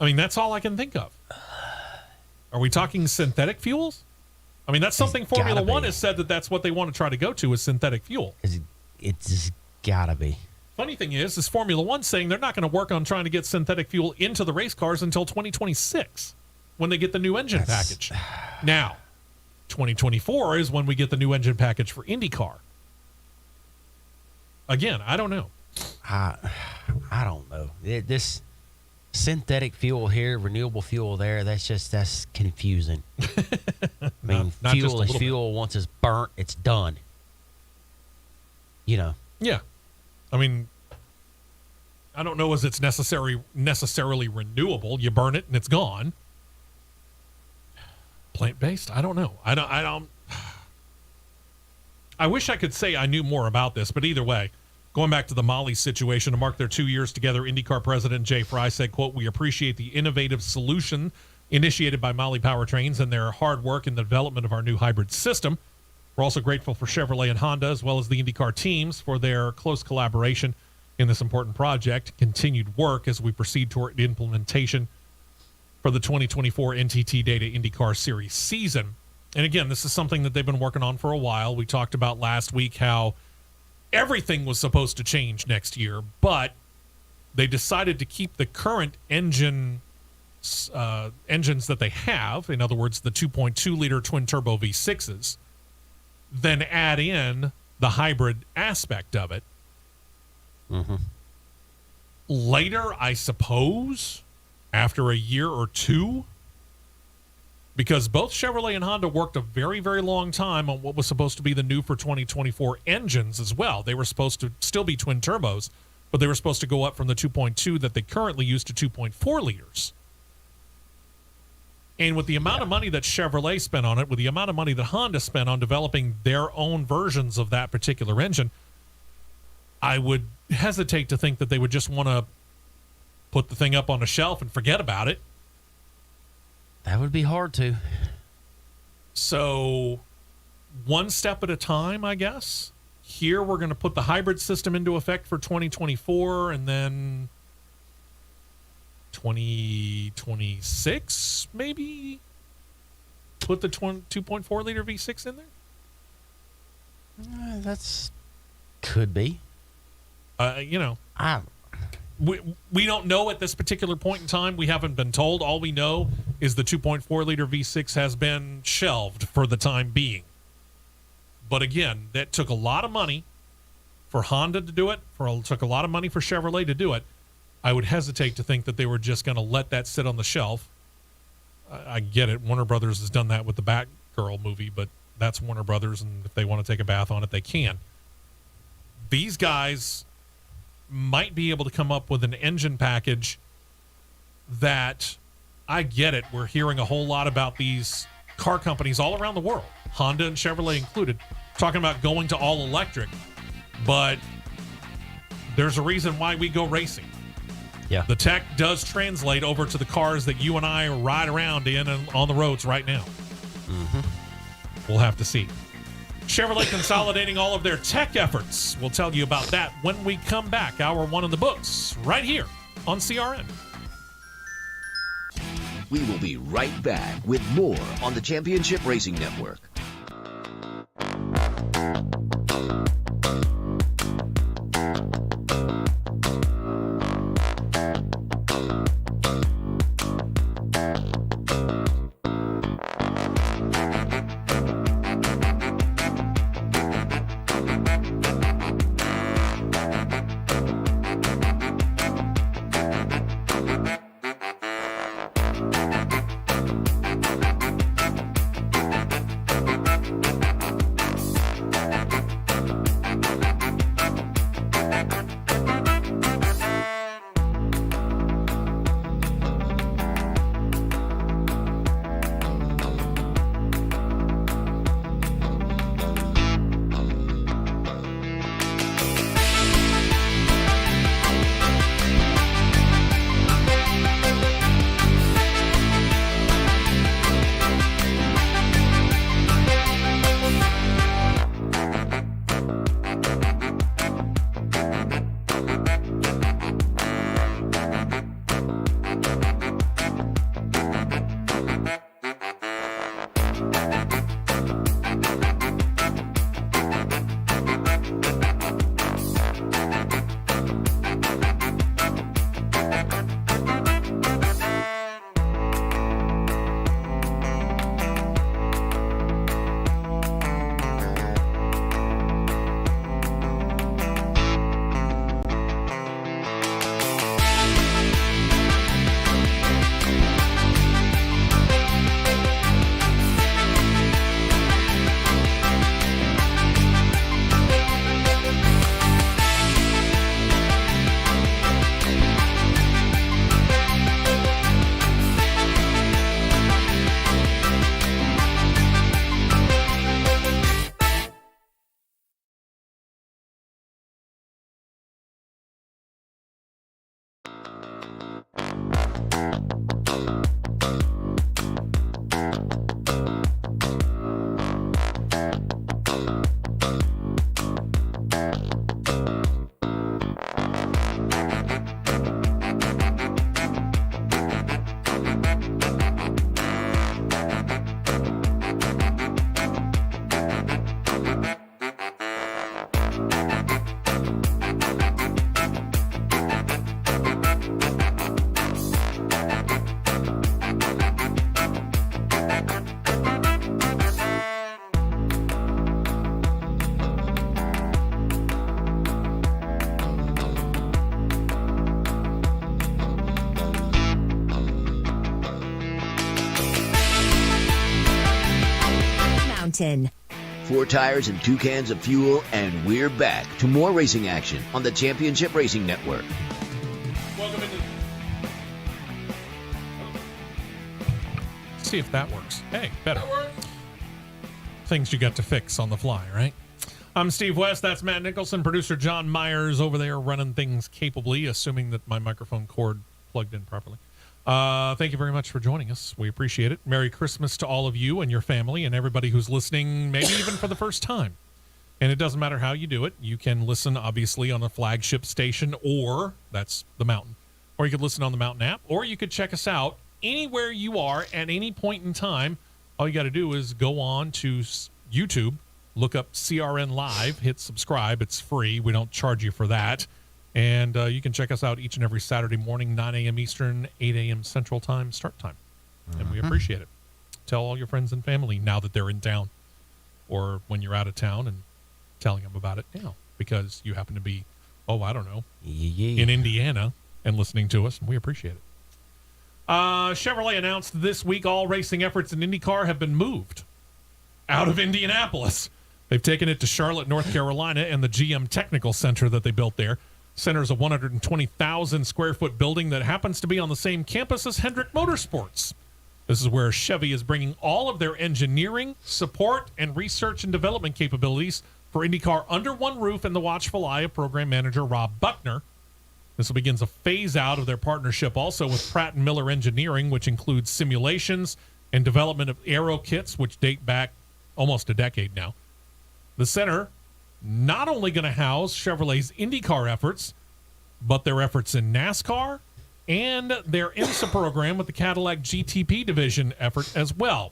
I mean, that's all I can think of. Are we talking synthetic fuels? I mean, that's something Formula One has said that's what they want to try to go to is synthetic fuel. It's gotta be. Funny thing is Formula One saying they're not going to work on trying to get synthetic fuel into the race cars until 2026 when they get the new engine package. Now, 2024 is when we get the new engine package for IndyCar. Again, I don't know. I don't know. This synthetic fuel here, renewable fuel there, that's confusing. I mean, not fuel is bit. fuel. Once it's burnt, it's done. You know. Yeah. I mean, I don't know as it's necessarily renewable. You burn it and it's gone. Plant-based? I don't know. I don't. I wish I could say I knew more about this, but either way, going back to the Molly situation, to mark their 2 years together, IndyCar President Jay Fry said, quote, "We appreciate the innovative solution initiated by Molly Powertrains and their hard work in the development of our new hybrid system. We're also grateful for Chevrolet and Honda, as well as the IndyCar teams, for their close collaboration in this important project, continued work as we proceed toward implementation for the 2024 NTT Data IndyCar Series season." And again, this is something that they've been working on for a while. We talked about last week how everything was supposed to change next year, but they decided to keep the current engines that they have, in other words, the 2.2-liter twin-turbo V6s, then add in the hybrid aspect of it. Mm-hmm. Later, I suppose, after a year or two, because both Chevrolet and Honda worked a very, very long time on what was supposed to be the new for 2024 engines as well. They were supposed to still be twin turbos, but they were supposed to go up from the 2.2 that they currently use to 2.4 liters. And with the amount of money that Chevrolet spent on it, with the amount of money that Honda spent on developing their own versions of that particular engine, I would hesitate to think that they would just want to put the thing up on a shelf and forget about it. That would be hard to. So, one step at a time, I guess. Here, we're going to put the hybrid system into effect for 2024, and then 2026, maybe put the 2.4 liter V6 in there. That's could be. We don't know at this particular point in time. We haven't been told. All we know is the 2.4 liter V6 has been shelved for the time being. But again, that took a lot of money for Honda to do it. Took a lot of money for Chevrolet to do it. I would hesitate to think that they were just going to let that sit on the shelf. I get it. Warner Brothers has done that with the Batgirl movie, but that's Warner Brothers, and if they want to take a bath on it, they can. These guys might be able to come up with an engine package that, I get it, we're hearing a whole lot about these car companies all around the world, Honda and Chevrolet included, talking about going to all electric, but there's a reason why we go racing. Yeah. The tech does translate over to the cars that you and I ride around in and on the roads right now. Mm-hmm. We'll have to see. Chevrolet consolidating all of their tech efforts. We'll tell you about that when we come back. Hour 1 in the books, right here on CRN. We will be right back with more on the Championship Racing Network. Darlington. 4 tires and 2 cans of fuel, and we're back to more racing action on the Championship Racing Network. Welcome into. See if that works. Hey, better. Things you got to fix on the fly, right? I'm Steve West. That's Matt Nicholson. Producer John Myers over there running things capably, assuming that my microphone cord plugged in properly. Thank you very much for joining us. We appreciate it. Merry Christmas to all of you and your family and everybody who's listening, maybe even for the first time. And it doesn't matter how you do it. You can listen, obviously, on a flagship station, or that's the Mountain. Or you could listen on the Mountain app, or you could check us out anywhere you are at any point in time. All you got to do is go on to YouTube, look up CRN Live, hit subscribe. It's free. We don't charge you for that. And you can check us out each and every Saturday morning, 9 a.m. Eastern, 8 a.m. Central Time, start time. And we appreciate it. Tell all your friends and family now that they're in town, or when you're out of town, and telling them about it now because you happen to be, in Indiana and listening to us, and we appreciate it. Chevrolet announced this week all racing efforts in Indycar have been moved out of Indianapolis. They've taken it to Charlotte, North Carolina, and the GM Technical Center that they built there. Center is a 120,000 square foot building that happens to be on the same campus as Hendrick Motorsports. This is where Chevy is bringing all of their engineering, support, and research and development capabilities for IndyCar under one roof in the watchful eye of program manager Rob Buckner. This begins a phase out of their partnership also with Pratt & Miller Engineering, which includes simulations and development of aero kits, which date back almost a decade now. The center not only going to house Chevrolet's IndyCar efforts, but their efforts in NASCAR and their IMSA program with the Cadillac GTP division effort as well.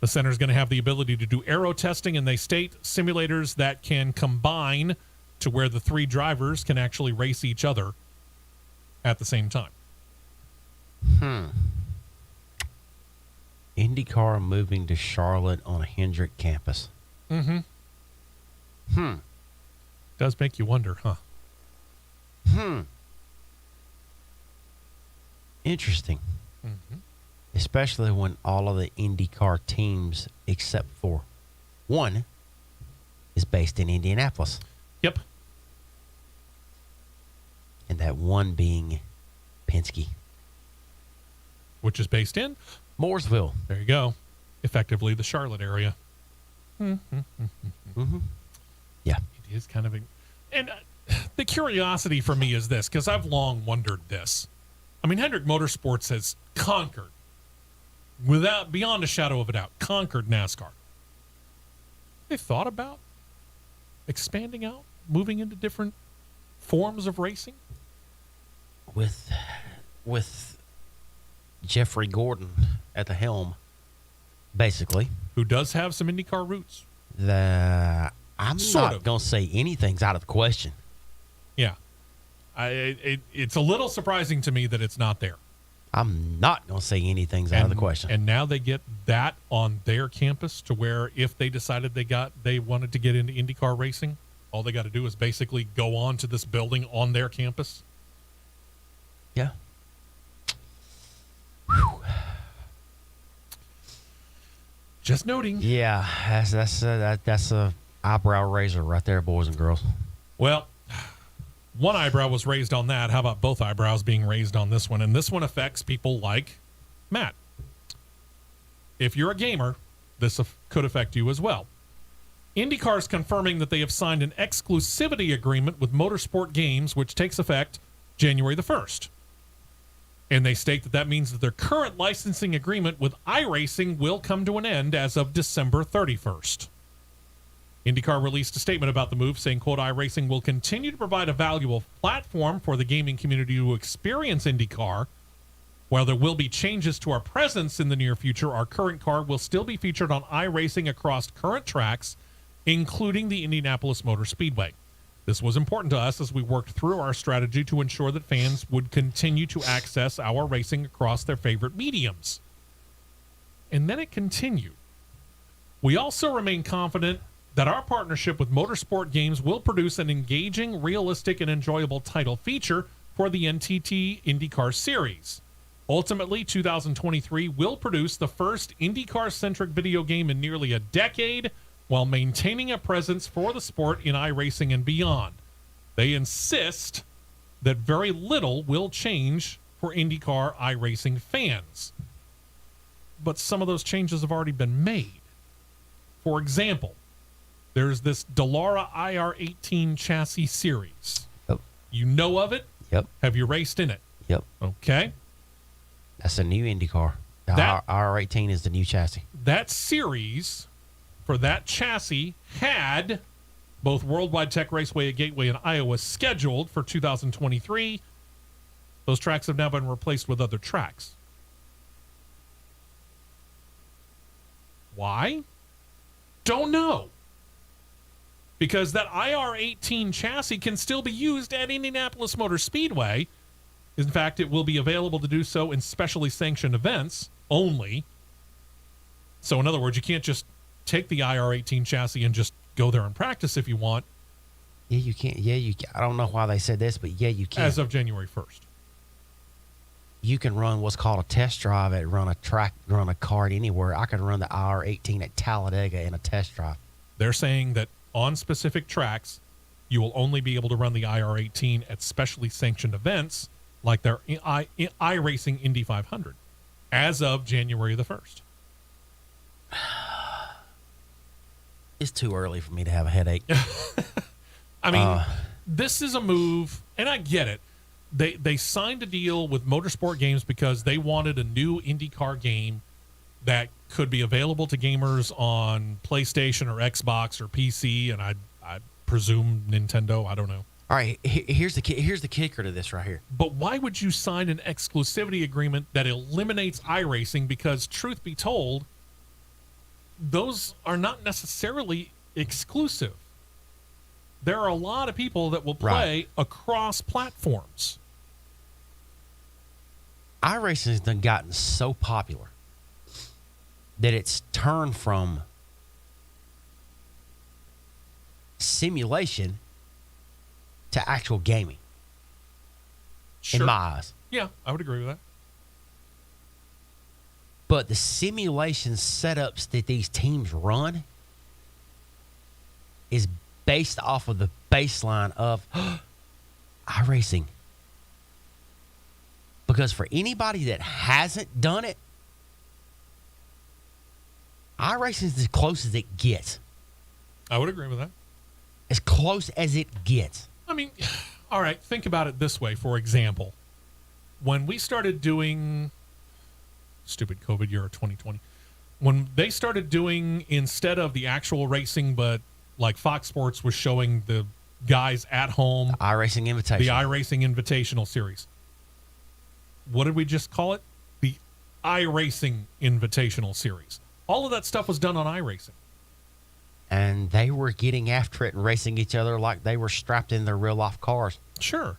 The center is going to have the ability to do aero testing, and they state simulators that can combine to where the 3 drivers can actually race each other at the same time. IndyCar moving to Charlotte on a Hendrick campus. Does make you wonder, huh? Interesting. Especially when all of the IndyCar teams, except for one, is based in Indianapolis. Yep. And that one being Penske. Which is based in Mooresville. There you go. Effectively the Charlotte area. Yeah. It is kind of and the curiosity for me is this, because I've long wondered this. I mean, Hendrick Motorsports has conquered, beyond a shadow of a doubt, conquered NASCAR. They thought about expanding out, moving into different forms of racing? With Jeffrey Gordon at the helm, basically. Who does have some IndyCar roots. I'm not going to say anything's out of the question. Yeah. It's a little surprising to me that it's not there. I'm not going to say anything's out of the question. And now they get that on their campus to where if they decided they wanted to get into IndyCar racing, all they got to do is basically go on to this building on their campus. Yeah. Just noting. Yeah, that's a eyebrow raiser right there, boys and girls. Well, one eyebrow was raised on that. How about both eyebrows being raised on this one? And this one affects people like Matt. If you're a gamer, this could affect you as well. IndyCar is confirming that they have signed an exclusivity agreement with Motorsport Games, which takes effect January the 1st. And they state that means that their current licensing agreement with iRacing will come to an end as of December 31st. IndyCar released a statement about the move saying, quote, iRacing will continue to provide a valuable platform for the gaming community to experience IndyCar. While there will be changes to our presence in the near future, our current car will still be featured on iRacing across current tracks, including the Indianapolis Motor Speedway. This was important to us as we worked through our strategy to ensure that fans would continue to access our racing across their favorite mediums. And then it continued. We also remain confident that our partnership with Motorsport Games will produce an engaging, realistic, and enjoyable title feature for the NTT IndyCar Series. Ultimately, 2023 will produce the first IndyCar-centric video game in nearly a decade while maintaining a presence for the sport in iRacing and beyond. They insist that very little will change for IndyCar iRacing fans. But some of those changes have already been made. For example, there's this Dallara IR18 chassis series. Yep. You know of it? Yep. Have you raced in it? Yep. Okay. That's a new IndyCar. The That- IR18 is the new chassis. That series for that chassis had both Worldwide Tech Raceway at Gateway in Iowa scheduled for 2023. Those tracks have now been replaced with other tracks. Why? Don't know. Because that IR18 chassis can still be used at Indianapolis Motor Speedway. In fact, it will be available to do so in specially sanctioned events only. So, in other words, you can't just take the IR18 chassis and just go there and practice if you want. Yeah, you can't. Yeah, you can. I don't know why they said this, but yeah, you can. As of January 1st. You can run what's called a test drive at run a kart anywhere. I can run the IR18 at Talladega in a test drive. They're saying that on specific tracks, you will only be able to run the IR18 at specially sanctioned events like their iRacing Indy 500 as of January the 1st. It's too early for me to have a headache. I mean, this is a move, and I get it. They signed a deal with Motorsport Games because they wanted a new IndyCar game that could be available to gamers on PlayStation or Xbox or PC, and I presume Nintendo. I don't know. All right, here's the kicker to this right here. But why would you sign an exclusivity agreement that eliminates iRacing? Because truth be told, those are not necessarily exclusive. There are a lot of people that will play across platforms. iRacing has done gotten so popular that it's turned from simulation to actual gaming. Sure. In my eyes. Yeah, I would agree with that. But the simulation setups that these teams run is based off of the baseline of iRacing. Because for anybody that hasn't done it, iRacing is as close as it gets. I would agree with that. As close as it gets. I mean, all right, think about it this way, for example. When we started doing, stupid COVID year of 2020, when they started doing, instead of the actual racing, but like Fox Sports was showing the guys at home, The iRacing Invitational. the iRacing Invitational Series. What did we just call it? The iRacing Invitational Series. All of that stuff was done on iRacing. And they were getting after it and racing each other like they were strapped in their real life cars. Sure.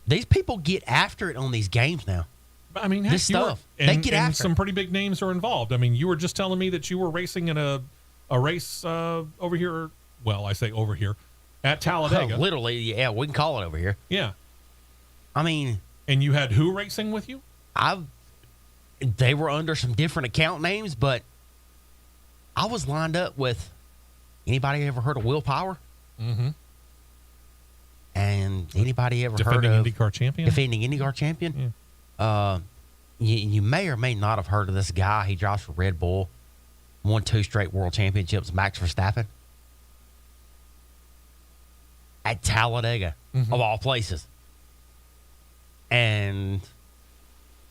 These people get after it on these games now. I mean, heck, This you were- stuff. They get and after some it. pretty big names are involved. I mean, you were just telling me that you were racing in a race over here. Well, I say over here at Talladega. Literally, yeah, we can call it over here. Yeah. I mean, And you had who racing with you? they were under some different account names, but I was lined up with anybody ever heard of Will Power? Mm-hmm. And anybody ever Defending heard of IndyCar champion? defending IndyCar champion? Yeah. You may or may not have heard of this guy. He drives for Red Bull, won 2 straight world championships, Max Verstappen. At Talladega, of all places. And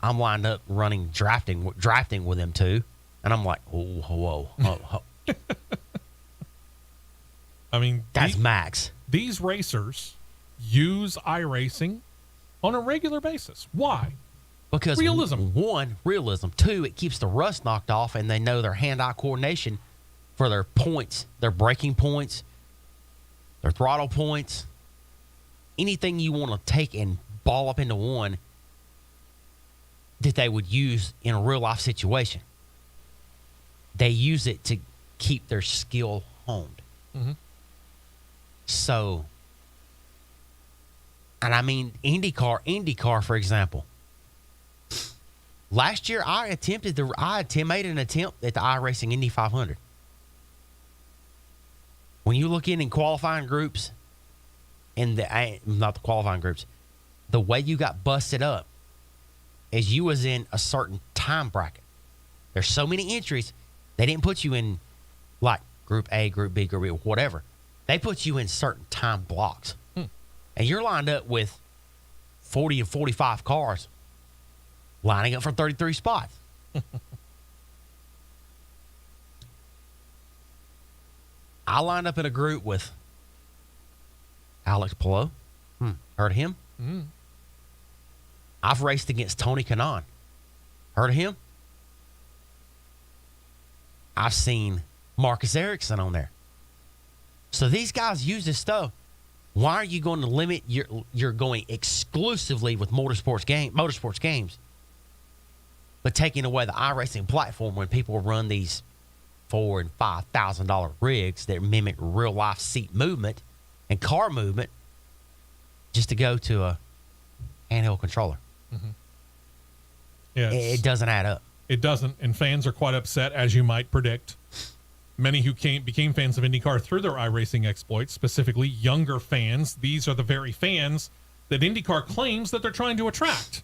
I'm lined up running drafting with him too. And I'm like, whoa. I mean, That's Max. these racers use iRacing on a regular basis. Why? Because Realism. One, realism. 2, it keeps the rust knocked off and they know their hand-eye coordination for their points, their braking points, their throttle points. Anything you want to take and ball up into one that they would use in a real-life situation. They use it to keep their skill honed. Mm-hmm. So, and I mean, IndyCar, for example, Last year, I made an attempt at the iRacing Indy 500. When you look in qualifying groups, not the qualifying groups, the way you got busted up is you was in a certain time bracket. There's so many entries, they didn't put you in like Group A, Group B, Group B, whatever. They put you in certain time blocks. And you're lined up with 40 and 45 cars lining up for 33 spots. I lined up in a group with Alex Palou. Heard of him? I've raced against Tony Kanaan. Heard of him? I've seen Marcus Ericsson on there. So these guys use this stuff. Why are you going to limit you're going exclusively with motorsports games, but taking away the iRacing platform when people run these $4,000 and $5,000 rigs that mimic real life seat movement and car movement just to go to a handheld controller? Yeah, it doesn't add up. It doesn't, and fans are quite upset, as you might predict. Many who became fans of IndyCar through their iRacing exploits, specifically younger fans, these are the very fans that IndyCar claims that they're trying to attract.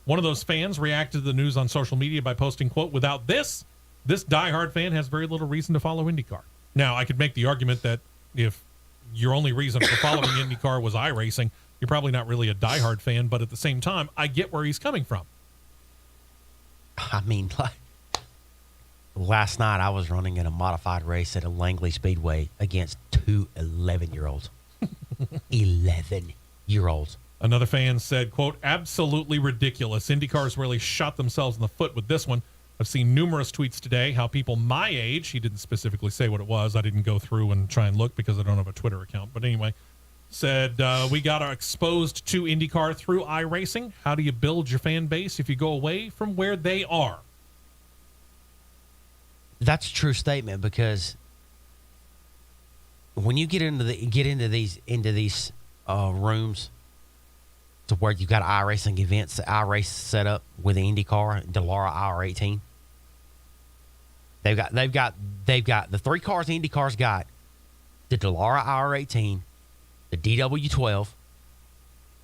One of those fans reacted to the news on social media by posting, quote, "Without this diehard fan has very little reason to follow IndyCar." Now, I could make the argument that if your only reason for following IndyCar was iRacing, you're probably not really a diehard fan, but at the same time, I get where he's coming from. I mean, last night I was running in a modified race at a Langley Speedway against two 11-year-olds. 11-year-olds. Another fan said, quote, "Absolutely ridiculous. IndyCar's really shot themselves in the foot with this one. I've seen numerous tweets today how people my age," he didn't specifically say what it was. I didn't go through and try and look because I don't have a Twitter account. But anyway, said, "We got exposed to IndyCar through iRacing. How do you build your fan base if you go away from where they are?" That's a true statement, because when you get into these rooms to where you got iRacing events, iRace set up with the IndyCar, Dallara IR18. They've got the three cars IndyCar's got: the Dallara IR18, the DW12,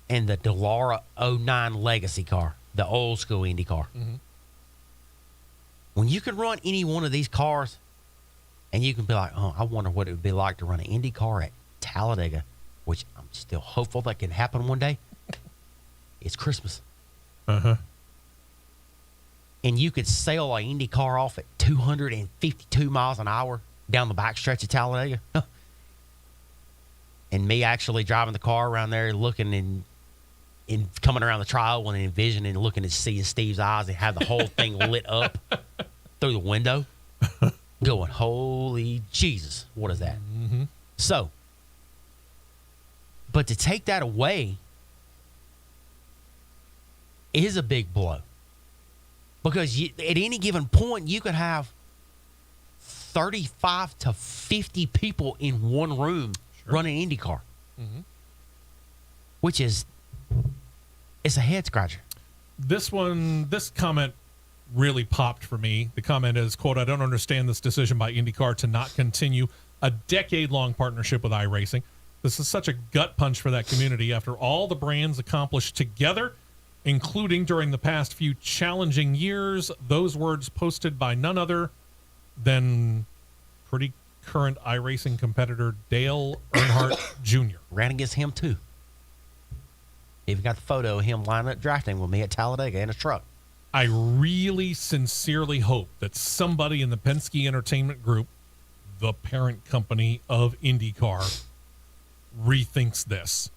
and the Dallara 09 Legacy car, the old school IndyCar. When you can run any one of these cars, and you can be like, "Oh, I wonder what it would be like to run an IndyCar at Talladega," which I'm still hopeful that can happen one day. It's Christmas. And you could sail an Indy car off at 252 miles an hour down the backstretch of Talladega. And me actually driving the car around there, looking and coming around the trial and envisioning, looking and seeing Steve's eyes and have the whole thing lit up through the window, going, "Holy Jesus, what is that?" So, but to take that away is a big blow, because at any given point you could have 35 to 50 people in one room running IndyCar, which is, it's a head scratcher. This comment really popped for me. The comment is, quote, "I don't understand this decision by IndyCar to not continue a decade-long partnership with iRacing. This is such a gut punch for that community after all the brands accomplished together, including during the past few challenging years." Those words posted by none other than pretty current iRacing competitor Dale Earnhardt Jr. Ran against him too. Even got the photo of him lining up drafting with me at Talladega in a truck. I really sincerely hope that somebody in the Penske Entertainment Group, the parent company of IndyCar, rethinks this.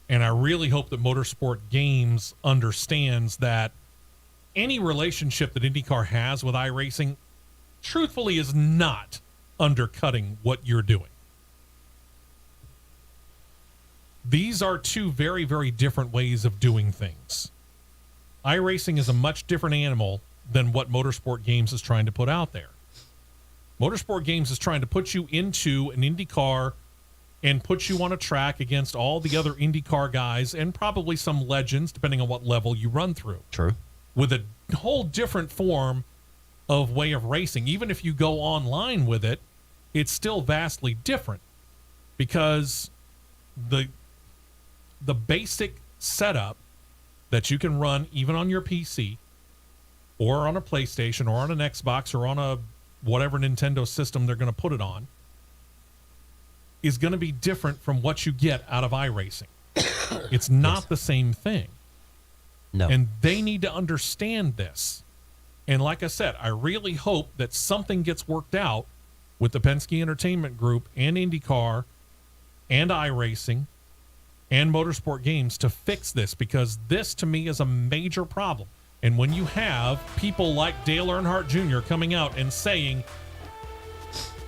And I really hope that Motorsport Games understands that any relationship that IndyCar has with iRacing truthfully is not undercutting what you're doing. These are two very, very different ways of doing things. iRacing is a much different animal than what Motorsport Games is trying to put out there. Motorsport Games is trying to put you into an IndyCar and put you on a track against all the other IndyCar guys and probably some legends, depending on what level you run through. True. with a whole different form of way of racing. Even if you go online with it, it's still vastly different because the basic setup that you can run even on your PC or on a PlayStation or on an Xbox or on a whatever Nintendo system they're going to put it on is going to be different from what you get out of iRacing. It's not the same thing. No. And they need to understand this. And like I said, I really hope that something gets worked out with the Penske Entertainment Group and IndyCar and iRacing and Motorsport Games to fix this, because this to me is a major problem. And when you have people like Dale Earnhardt Jr. coming out and saying,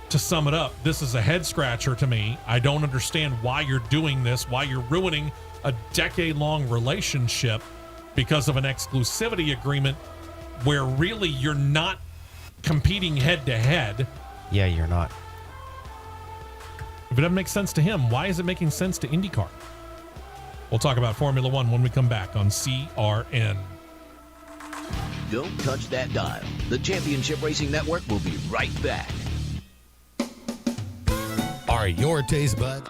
to sum it up, this is a head scratcher to me. I don't understand why you're doing this, why you're ruining a decade-long relationship because of an exclusivity agreement where really you're not competing head-to-head. Yeah, you're not. If it doesn't make sense to him, why is it making sense to IndyCar? We'll talk about Formula One when we come back on CRN. Don't touch that dial. The Championship Racing Network will be right back. Are your taste buds?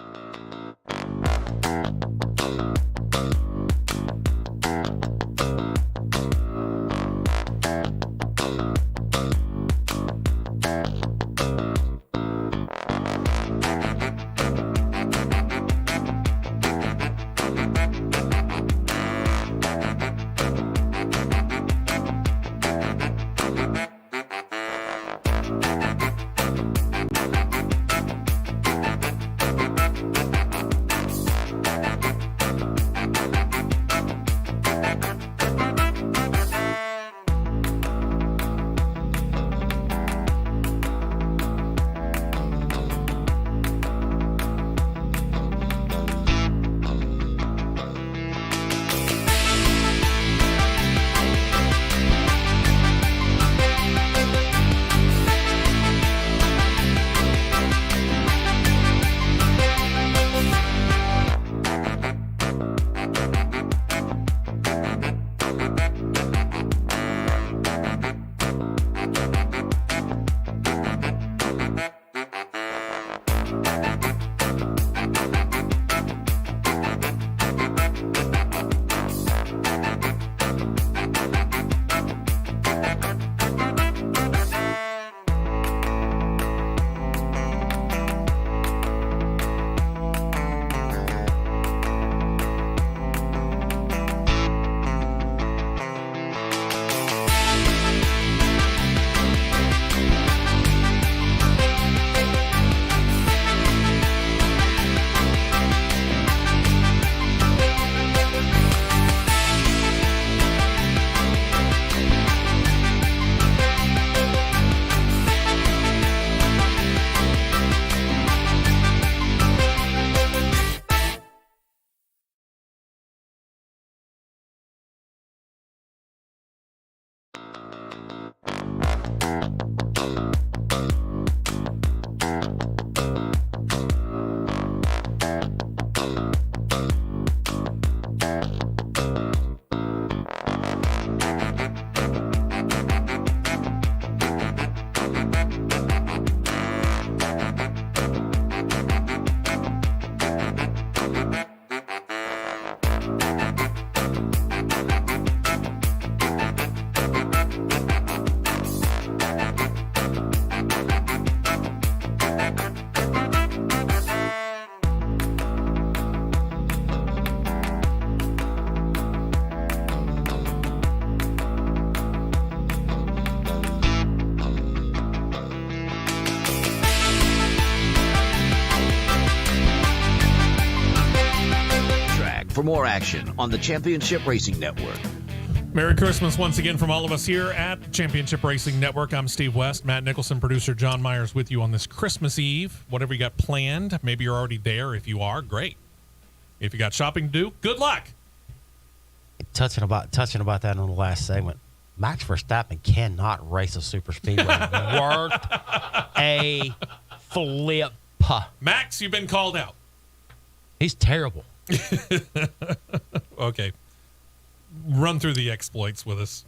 For more action on the Championship Racing Network. Merry Christmas once again from all of us here at Championship Racing Network. I'm Steve West. Matt Nicholson, producer John Myers with you on this Christmas Eve. Whatever you got planned, maybe you're already there. If you are, great. If you got shopping to do, good luck. Touching about that in the last segment, Max Verstappen cannot race a super speedway worth a flip. Max, you've been called out. He's terrible. Okay. run through the exploits with us,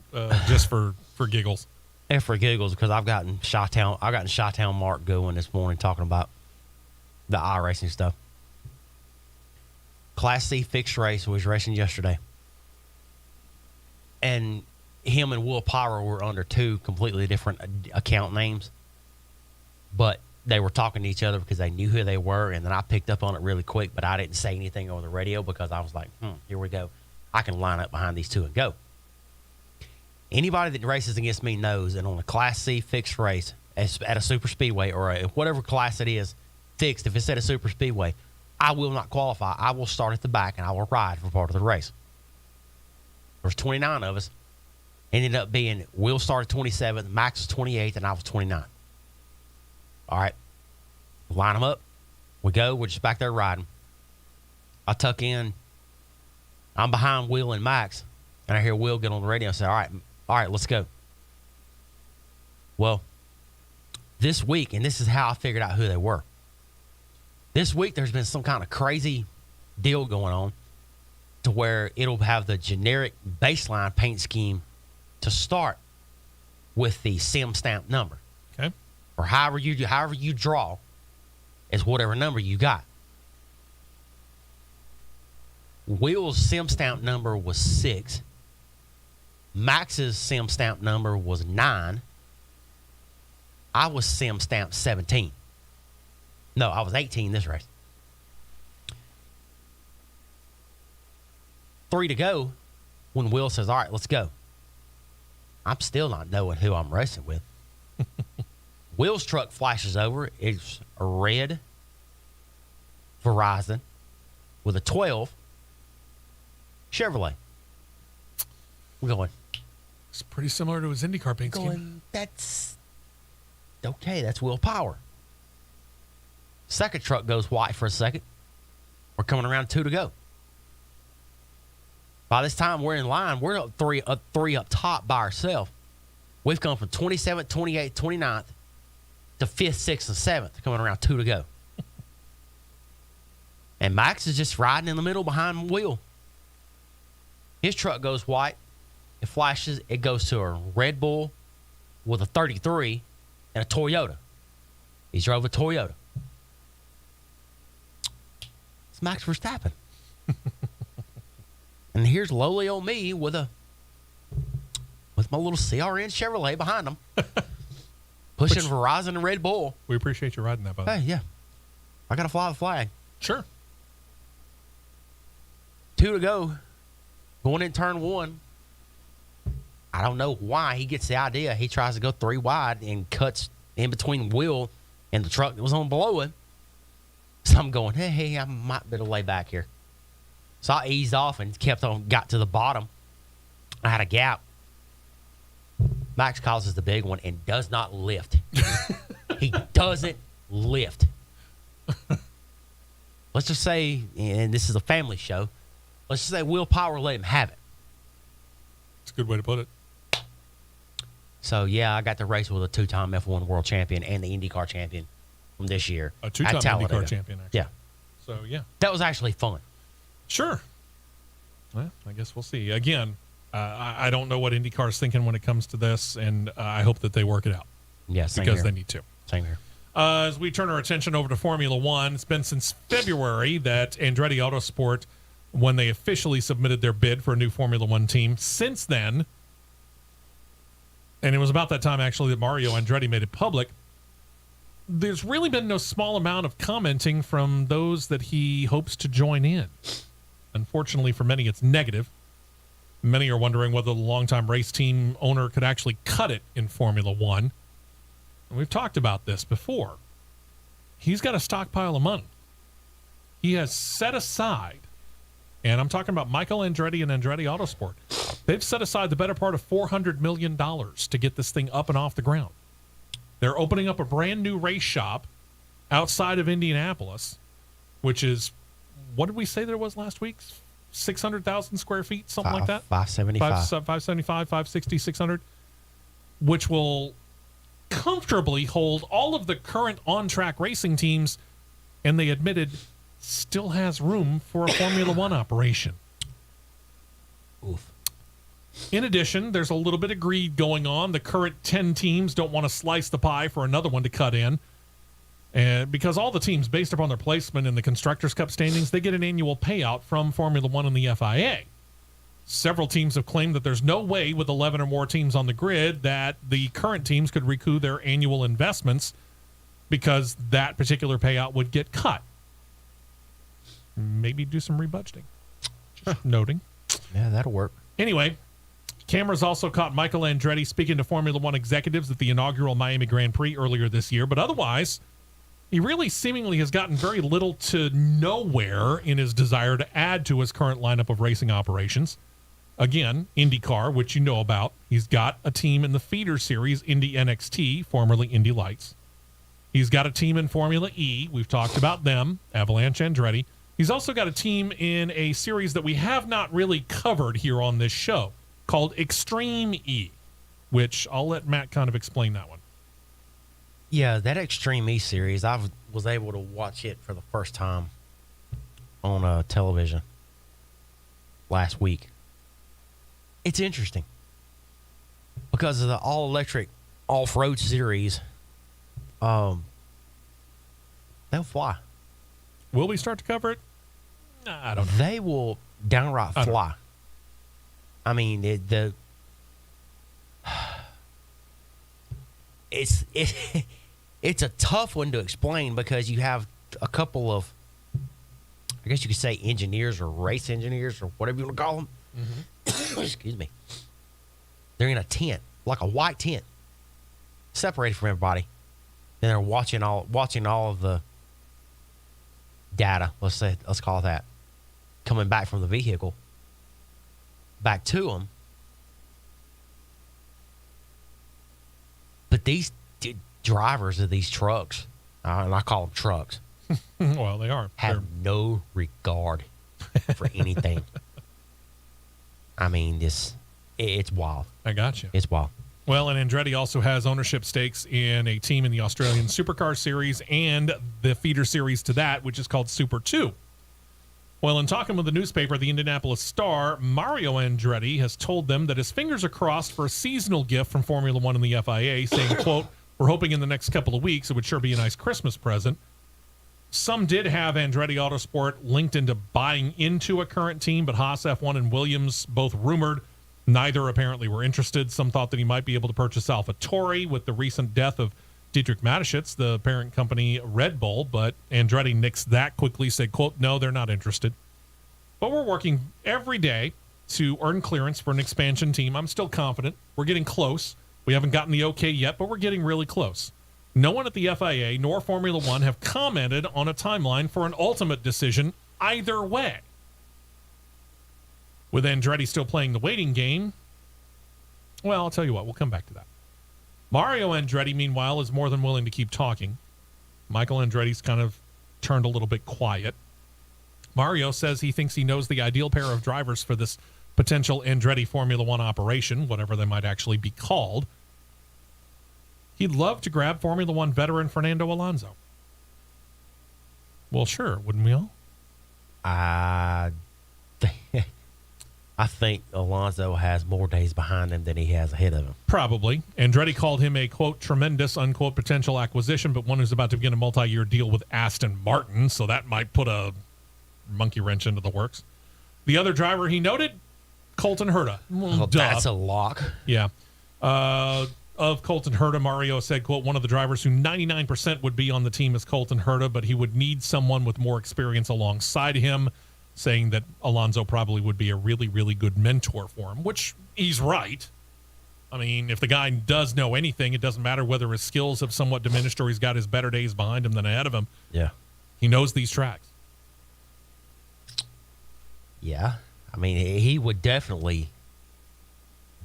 just for giggles. And for giggles, because I've gotten Chi-Town Mark going this morning talking about the iRacing stuff. Class C fixed race was racing yesterday. And him and Will Power were under two completely different account names. But they were talking to each other because they knew who they were. And then I picked up on it really quick, but I didn't say anything over the radio because I was like, here we go. I can line up behind these two and go. Anybody that races against me knows that on a Class C fixed race at a super speedway or whatever class it is, fixed, if it's at a super speedway, I will not qualify. I will start at the back and I will ride for part of the race. There's 29 of us. Ended up being Will started 27th, Max was 28th, and I was 29th. All right. Line them up. We go. We're just back there riding. I tuck in. I'm behind Will and Max, and I hear Will get on the radio and say, all right, let's go. Well, this week, and this is how I figured out who they were. This week, there's been some kind of crazy deal going on to where it'll have the generic baseline paint scheme to start with the sim stamp number. Okay. Or however you draw is whatever number you got. Will's sim stamp number was 6. Max's sim stamp number was 9. I was sim stamp 17. No, I was 18 this race. 3 to go when Will says, all right, let's go. I'm still not knowing who I'm racing with. Will's truck flashes over. It's a red Verizon with a 12 Chevrolet. We're going. It's pretty similar to his IndyCar paint scheme. That's okay. That's Will Power. Second truck goes white for a second. We're coming around 2 to go. By this time, we're in line. We're up three up top by ourselves. We've come from 27th, 28th, 29th to 5th, 6th, and 7th, coming around 2 to go. And Max is just riding in the middle behind Will. His truck goes white. It flashes. It goes to a Red Bull with a 33 and a Toyota. He drove a Toyota. It's Max Verstappen. And here's lowly old me with my little CRN Chevrolet behind him. Pushing Verizon and Red Bull. We appreciate you riding that, by the way. Hey, yeah. I got to fly the flag. Sure. 2 to go. Going in turn 1. I don't know why he gets the idea. He tries to go 3 wide and cuts in between Will and the truck that was on below him. So I'm going, hey, I might better lay back here. So I eased off and got to the bottom. I had a gap. Max causes the big one and does not lift. He doesn't lift. Let's just say, and this is a family show, let's just say Will Power let him have it. That's a good way to put it. So, yeah, I got to race with a 2-time F1 world champion and the IndyCar champion from this year. A 2-time IndyCar champion, actually. Yeah. So, yeah. That was actually fun. Sure. Well, I guess we'll see. Again, I don't know what IndyCar is thinking when it comes to this, and I hope that they work it out. Yeah, same because here. they need to. Same here. As we turn our attention over to Formula One, it's been since February that Andretti Autosport, when they officially submitted their bid for a new Formula One team. Since then, and it was about that time actually that Mario Andretti made it public, there's really been no small amount of commenting from those that he hopes to join in. Unfortunately for many, it's negative. Many are wondering whether the longtime race team owner could actually cut it in Formula One. And we've talked about this before. He's got a stockpile of money. He has set aside, and I'm talking about Michael Andretti and Andretti Autosport. They've set aside the better part of $400 million to get this thing up and off the ground. They're opening up a brand new race shop outside of Indianapolis, which is, what did we say there was last week? 600,000 square feet, something like that? 575. 575, 560, 600, which will comfortably hold all of the current on-track racing teams, and they admitted still has room for a Formula One operation. Oof. In addition, there's a little bit of greed going on. The current 10 teams don't want to slice the pie for another one to cut in. And because all the teams, based upon their placement in the Constructors' Cup standings, they get an annual payout from Formula One and the FIA. Several teams have claimed that there's no way with 11 or more teams on the grid that the current teams could recoup their annual investments because that particular payout would get cut. Maybe do some rebudgeting. Just noting. Yeah, that'll work. Anyway, cameras also caught Michael Andretti speaking to Formula One executives at the inaugural Miami Grand Prix earlier this year, but otherwise, he really seemingly has gotten very little to nowhere in his desire to add to his current lineup of racing operations. Again, Indycar, which you know about. He's got a team in the feeder series, Indy NXT, formerly Indy Lights. He's got a team in Formula E. We've talked about them, Avalanche Andretti. He's also got a team in a series that we have not really covered here on this show called Extreme E, which I'll let Matt kind of explain that one. Yeah, that Extreme E series, I was able to watch it for the first time on television last week. It's interesting because of the all-electric off-road series. They'll fly. Will we start to cover it? I don't know. They will downright fly. I mean, it's a tough one to explain because you have a couple of, I guess you could say, engineers or race engineers or whatever you want to call them. Mm-hmm. Excuse me. They're in a tent, like a white tent, separated from everybody. And they're watching all of the data. Let's call it that, coming back from the vehicle back to them. But these drivers of these trucks, and I call them trucks, well, they are, have no regard for anything. I mean, it's wild. I got you. It's wild. Well, and Andretti also has ownership stakes in a team in the Australian Supercar Series and the feeder series to that, which is called Super 2. Well, in talking with the newspaper, the Indianapolis Star, Mario Andretti has told them that his fingers are crossed for a seasonal gift from Formula One and the FIA, saying, quote, "We're hoping in the next couple of weeks it would sure be a nice Christmas present." Some did have Andretti Autosport linked into buying into a current team, but Haas, F1, and Williams both rumored. Neither apparently were interested. Some thought that he might be able to purchase AlphaTauri with the recent death of Dietrich Mateschitz, the parent company Red Bull, but Andretti nixed that quickly, said, quote, "No, they're not interested. But we're working every day to earn clearance for an expansion team. I'm still confident. We're getting close. We haven't gotten the okay yet, but we're getting really close." No one at the FIA nor Formula One have commented on a timeline for an ultimate decision either way. With Andretti still playing the waiting game, well, I'll tell you what, we'll come back to that. Mario Andretti, meanwhile, is more than willing to keep talking. Michael Andretti's kind of turned a little bit quiet. Mario says he thinks he knows the ideal pair of drivers for this potential Andretti Formula One operation, whatever they might actually be called. He'd love to grab Formula One veteran Fernando Alonso. Well, sure, wouldn't we all? I think Alonso has more days behind him than he has ahead of him. Probably. Andretti called him a, quote, "tremendous," unquote, potential acquisition, but one who's about to begin a multi-year deal with Aston Martin, so that might put a monkey wrench into the works. The other driver he noted, Colton Herta. Well, that's a lock. Yeah. Of Colton Herta, Mario said, quote, "One of the drivers who 99% would be on the team is Colton Herta, but he would need someone with more experience alongside him," saying that Alonso probably would be a really, really good mentor for him, which he's right. I mean, if the guy does know anything, it doesn't matter whether his skills have somewhat diminished or he's got his better days behind him than ahead of him. Yeah. He knows these tracks. Yeah. I mean, he would definitely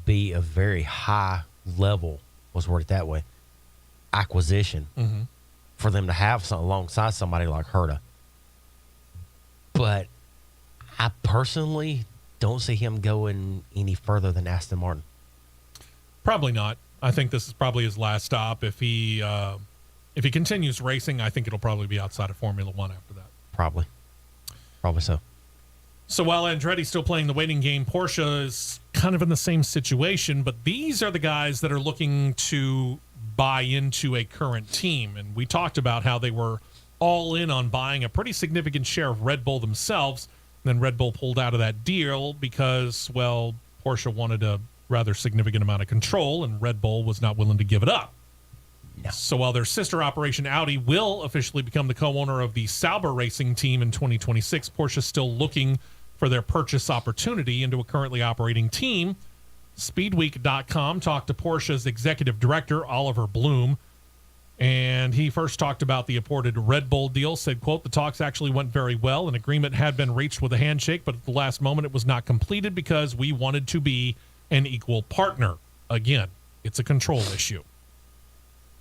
be a very high level, let's word it that way, acquisition for them to have something alongside somebody like Herta. But I personally don't see him going any further than Aston Martin. Probably not. I think this is probably his last stop. If he continues racing, I think it'll probably be outside of Formula One after that. Probably so. So while Andretti's still playing the waiting game, Porsche is kind of in the same situation, but these are the guys that are looking to buy into a current team. And we talked about how they were all in on buying a pretty significant share of Red Bull themselves. And then Red Bull pulled out of that deal because, well, Porsche wanted a rather significant amount of control, and Red Bull was not willing to give it up. No. So while their sister operation Audi will officially become the co-owner of the Sauber racing team in 2026, Porsche is still looking for their purchase opportunity into a currently operating team. Speedweek.com talked to Porsche's executive director, Oliver Bloom, and he first talked about the aborted Red Bull deal, said, quote, the talks actually went very well. An agreement had been reached with a handshake, but at the last moment it was not completed because we wanted to be an equal partner. Again, it's a control issue.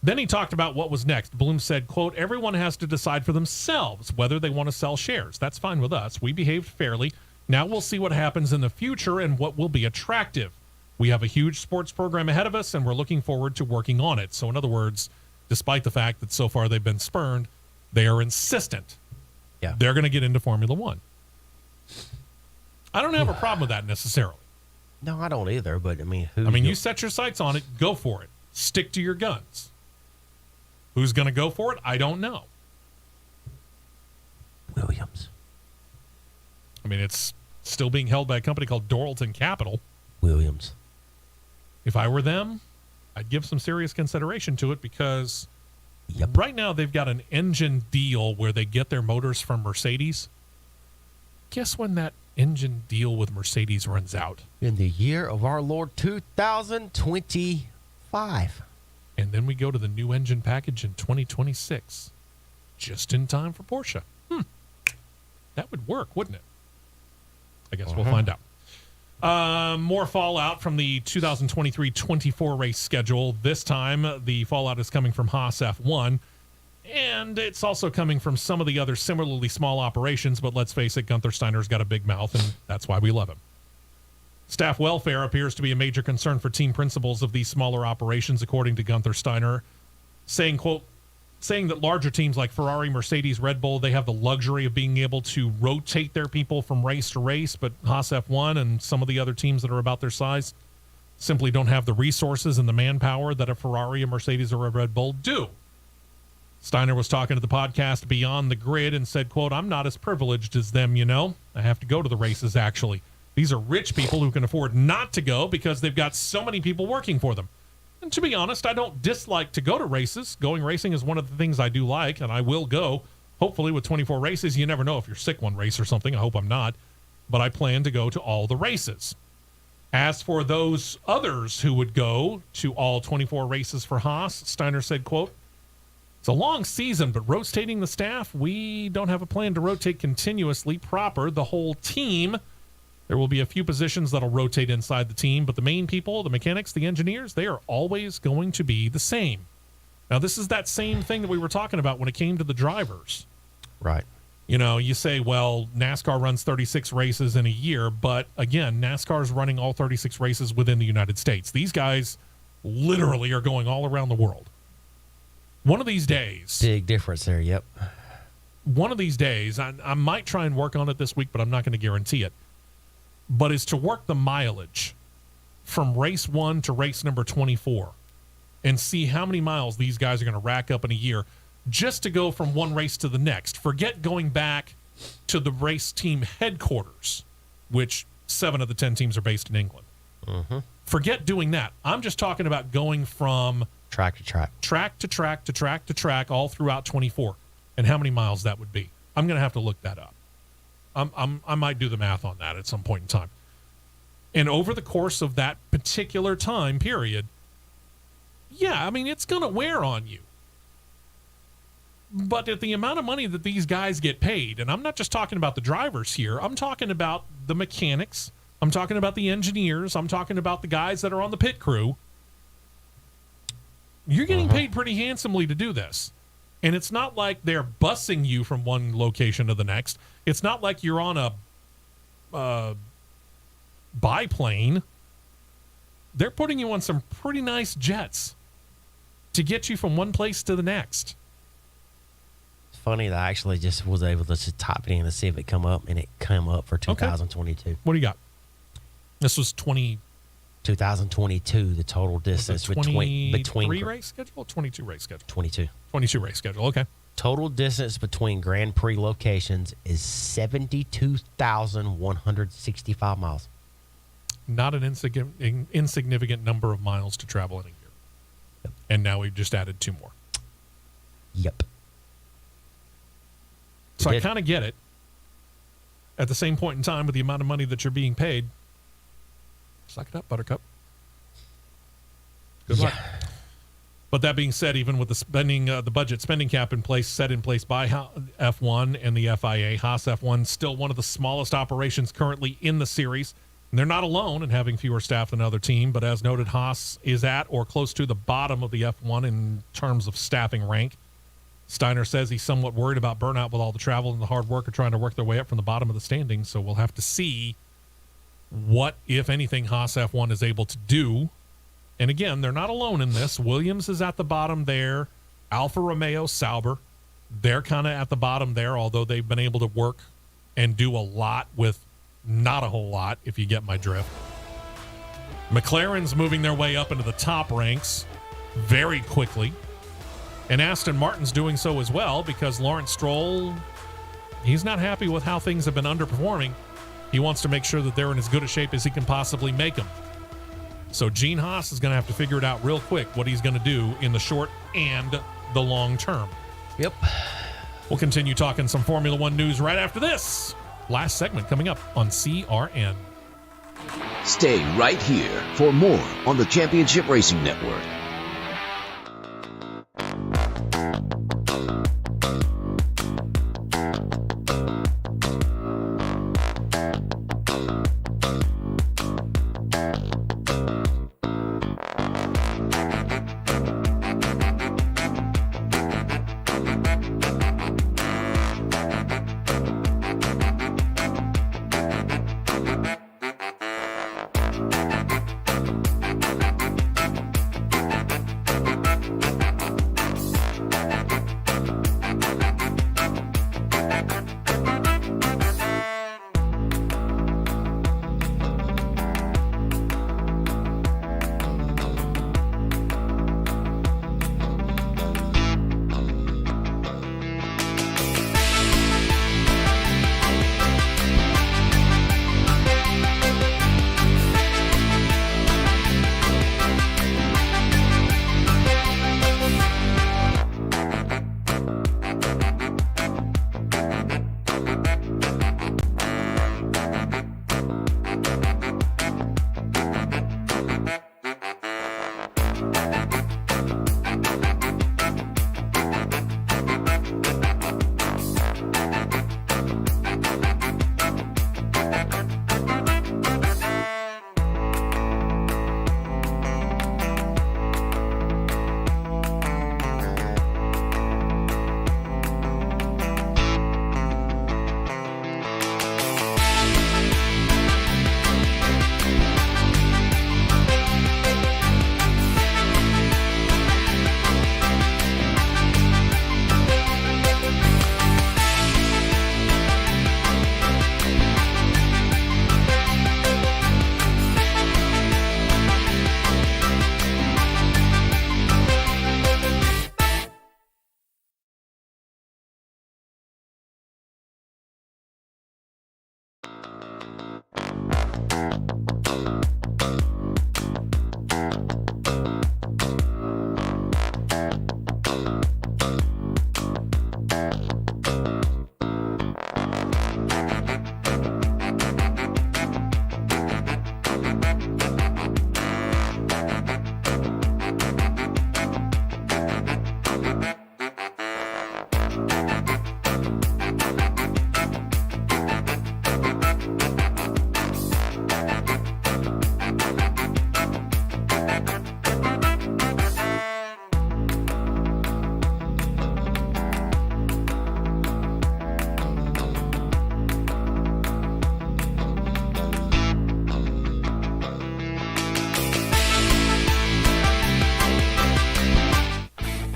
Then he talked about what was next. Bloom said, quote, everyone has to decide for themselves whether they want to sell shares. That's fine with us. We behaved fairly. Now we'll see what happens in the future and what will be attractive. We have a huge sports program ahead of us, and we're looking forward to working on it. So in other words, despite the fact that so far they've been spurned, they are insistent. Yeah. They're going to get into Formula One. I don't have a problem with that necessarily. No, I don't either, but I mean, you set your sights on it, go for it. Stick to your guns. Who's going to go for it? I don't know. Williams. I mean, it's still being held by a company called Doralton Capital. Williams. If I were them, I'd give some serious consideration to it because right now they've got an engine deal where they get their motors from Mercedes. Guess when that engine deal with Mercedes runs out? In the year of our Lord 2025. And then we go to the new engine package in 2026. Just in time for Porsche. That would work, wouldn't it? I guess we'll find out. More fallout from the 2023-24 race schedule. This time, the fallout is coming from Haas F1, and it's also coming from some of the other similarly small operations, but let's face it, Gunther Steiner's got a big mouth, and that's why we love him. Staff welfare appears to be a major concern for team principals of these smaller operations, according to Gunther Steiner, saying, quote, saying that larger teams like Ferrari, Mercedes, Red Bull, they have the luxury of being able to rotate their people from race to race, but Haas F1 and some of the other teams that are about their size simply don't have the resources and the manpower that a Ferrari, a Mercedes, or a Red Bull do. Steiner was talking to the podcast Beyond the Grid and said, quote, I'm not as privileged as them, you know. I have to go to the races, actually. These are rich people who can afford not to go because they've got so many people working for them. And to be honest, I don't dislike to go to races. Going racing is one of the things I do like, and I will go. Hopefully with 24 races, you never know if you're sick one race or something. I hope I'm not. But I plan to go to all the races. As for those others who would go to all 24 races for Haas, Steiner said, quote, it's a long season, but rotating the staff, we don't have a plan to rotate continuously proper the whole team. There will be a few positions that'll rotate inside the team, but the main people, the mechanics, the engineers, they are always going to be the same. Now, this is that same thing that we were talking about when it came to the drivers. Right. You know, you say, well, NASCAR runs 36 races in a year, but again, NASCAR is running all 36 races within the United States. These guys literally are going all around the world. One of these days. Big difference there, yep. One of these days, I might try and work on it this week, but I'm not going to guarantee it. But is to work the mileage from race 1 to race number 24 and see how many miles these guys are going to rack up in a year just to go from one race to the next. Forget going back to the race team headquarters, which 7 of the 10 teams are based in England. Forget doing that. I'm just talking about going from track to track, track to track to track to track all throughout 24 and how many miles that would be. I'm going to have to look that up. I might do the math on that at some point in time. And over the course of that particular time period, yeah, I mean, it's going to wear on you. But at the amount of money that these guys get paid, and I'm not just talking about the drivers here, I'm talking about the mechanics, I'm talking about the engineers, I'm talking about the guys that are on the pit crew. You're getting paid pretty handsomely to do this. And it's not like they're busing you from one location to the next. It's not like you're on a biplane. They're putting you on some pretty nice jets to get you from one place to the next. It's funny that I actually just was able to just type it in to see if it come up, and it came up for 2022. What do you got? This was 20 2022, the total distance between 23 race schedule, 22 race schedule, 22. 22 race schedule. Okay. Total distance between Grand Prix locations is 72,165 miles. Not an insignificant number of miles to travel in a year. Yep. And now we've just added 2 more. Yep. So I kind of get it. At the same point in time, with the amount of money that you're being paid, suck it up, Buttercup. Good luck. But that being said, even with the spending, the budget spending cap set in place by F1 and the FIA, Haas F1 still one of the smallest operations currently in the series. And they're not alone in having fewer staff than other team, but as noted, Haas is at or close to the bottom of the F1 in terms of staffing rank. Steiner says he's somewhat worried about burnout with all the travel and the hard work of trying to work their way up from the bottom of the standings. So we'll have to see what, if anything, Haas F1 is able to do. And again, they're not alone in this. Williams is at the bottom there. Alfa Romeo, Sauber, they're kind of at the bottom there, although they've been able to work and do a lot with not a whole lot, if you get my drift. McLaren's moving their way up into the top ranks very quickly. And Aston Martin's doing so as well, because Lawrence Stroll, he's not happy with how things have been underperforming. He wants to make sure that they're in as good a shape as he can possibly make them. So Gene Haas is going to have to figure it out real quick what he's going to do in the short and the long term. Yep. We'll continue talking some Formula One news right after this. Last segment coming up on CRN. Stay right here for more on the Championship Racing Network.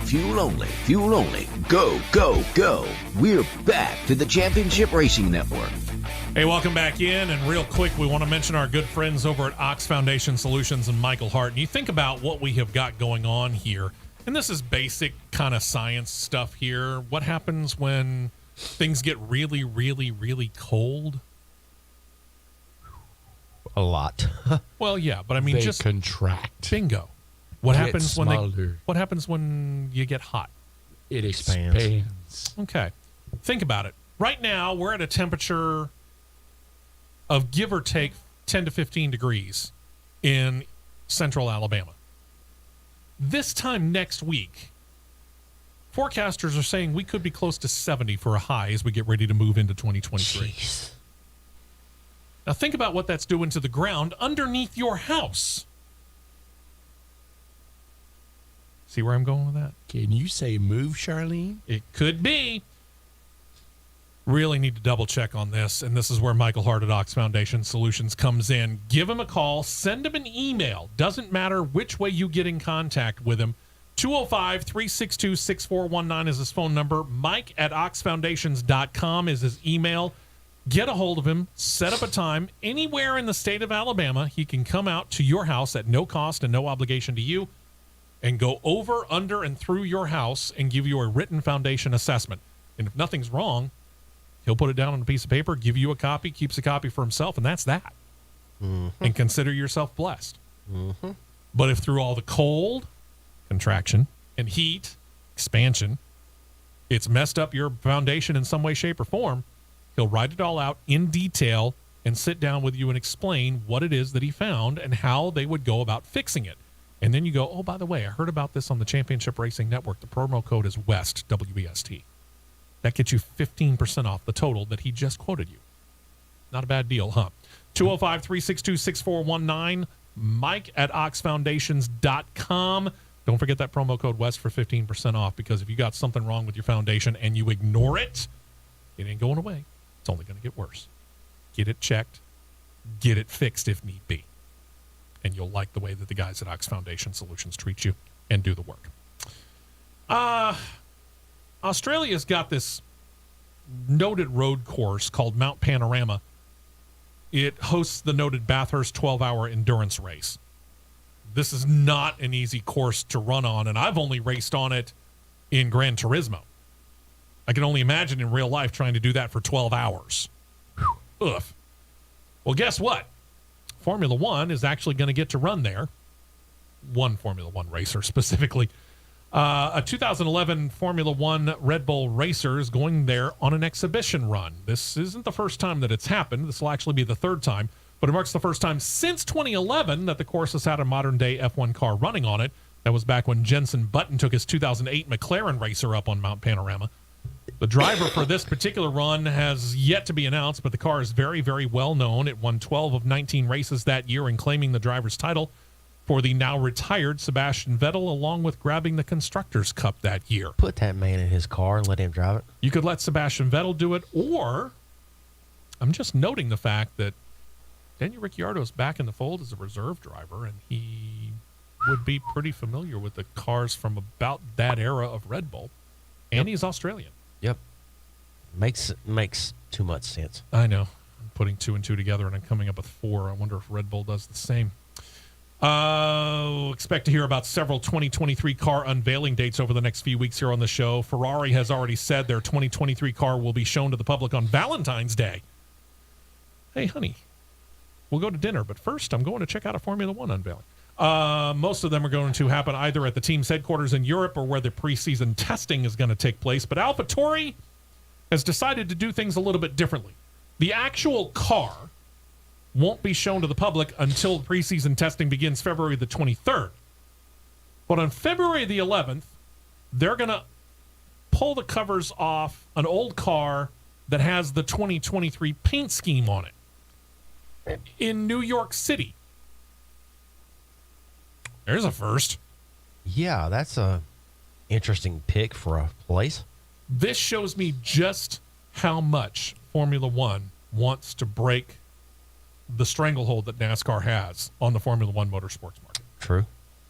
Fuel only, fuel only. Go, go, go. We're back to the Championship Racing Network. Hey, welcome back in. And real quick, we want to mention our good friends over at Ox Foundation Solutions and Michael Hart. And you think about what we have got going on here, and this is basic kind of science stuff here. What happens when things get really, really, really cold? A lot. Well, yeah, but I mean, They just contract. bingo. What Get happens smaller. what happens when you get hot? It Expands. expands. Okay. Think about it. Right now, we're at a temperature of give or take 10 to 15 degrees in central Alabama. This time next week, forecasters are saying we could be close to 70 for a high as we get ready to move into 2023. Jeez. Now, think about what that's doing to the ground underneath your house. See where I'm going with that? Can you say move, Charlene? It could be. Really need to double check on this, and this is where Michael Hart at Ox Foundation Solutions comes in. Give him a call, send him an email. Doesn't matter which way you get in contact with him. 205-362-6419 is his phone number. Mike at oxfoundations.com is his email. Get a hold of him, set up a time anywhere in the state of Alabama. He can come out to your house at no cost and no obligation to you and go over, under, and through your house and give you a written foundation assessment. And if nothing's wrong, he'll put it down on a piece of paper, give you a copy, keeps a copy for himself, and that's that. Mm-hmm. And consider yourself blessed. Mm-hmm. But if through all the cold, contraction, and heat, expansion, it's messed up your foundation in some way, shape, or form, he'll write it all out in detail and sit down with you and explain what it is that he found and how they would go about fixing it. And then you go, oh, by the way, I heard about this on the Championship Racing Network. The promo code is WEST, WEST. That gets you 15% off the total that he just quoted you. Not a bad deal, huh? 205-362-6419, Mike at oxfoundations.com. Don't forget that promo code WEST for 15% off, because if you got something wrong with your foundation and you ignore it, it ain't going away. It's only going to get worse. Get it checked. Get it fixed if need be. And you'll like the way that the guys at Ox Foundation Solutions treat you and do the work. Australia's got this noted road course called Mount Panorama. It hosts the noted Bathurst 12-hour endurance race. This is not an easy course to run on, and I've only raced on it in Gran Turismo. I can only imagine in real life trying to do that for 12 hours. Ugh. Well, guess what? Formula One is actually going to get to run there. One Formula One racer specifically. A 2011 Formula One Red Bull racer is going there on an exhibition run. This isn't the first time that it's happened. This will actually be the third time, but it marks the first time since 2011 that the course has had a modern-day F1 car running on it. That was back when Jenson Button took his 2008 McLaren racer up on Mount Panorama. The driver for this particular run has yet to be announced, but the car is very, very well known. It won 12 of 19 races that year and claiming the driver's title for the now retired Sebastian Vettel, along with grabbing the Constructors' Cup that year. Put that man in his car and let him drive it. You could let Sebastian Vettel do it, or I'm just noting the fact that Daniel Ricciardo is back in the fold as a reserve driver, and he would be pretty familiar with the cars from about that era of Red Bull, and he's Australian. Yep. Makes too much sense. I know. I'm putting two and two together, and I'm coming up with four. I wonder if Red Bull does the same. Expect to hear about several 2023 car unveiling dates over the next few weeks here on the show. Ferrari has already said their 2023 car will be shown to the public on Valentine's Day. Hey, honey, we'll go to dinner, but first I'm going to check out a Formula One unveiling. Most of them are going to happen either at the team's headquarters in Europe or where the preseason testing is going to take place. But AlphaTauri has decided to do things a little bit differently. The actual car won't be shown to the public until preseason testing begins February the 23rd. But on February the 11th, they're going to pull the covers off an old car that has the 2023 paint scheme on it in New York City. There's a first. Yeah, that's a interesting pick for a place. This shows me just how much Formula One wants to break the stranglehold that NASCAR has on the Formula One motorsports market. True.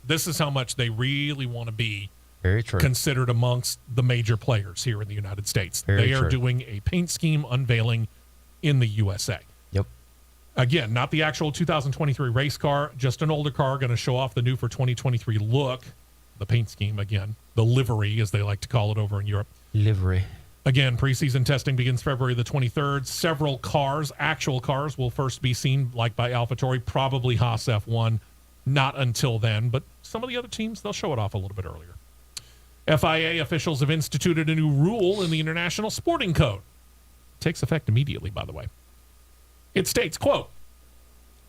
This is how much they really want to be Very true. considered amongst the major players here in the United States. Very they are true. doing a paint scheme unveiling in the USA. Yep. Again, not the actual 2023 race car, just an older car going to show off the new for 2023 look. The paint scheme, again, the livery, as they like to call it over in Europe. Livery. Again, preseason testing begins February the 23rd. Several cars, actual cars, will first be seen, like by AlphaTauri, probably Haas F1. Not until then, but some of the other teams, they'll show it off a little bit earlier. FIA officials have instituted a new rule in the International Sporting Code. It takes effect immediately, by the way. It states, quote,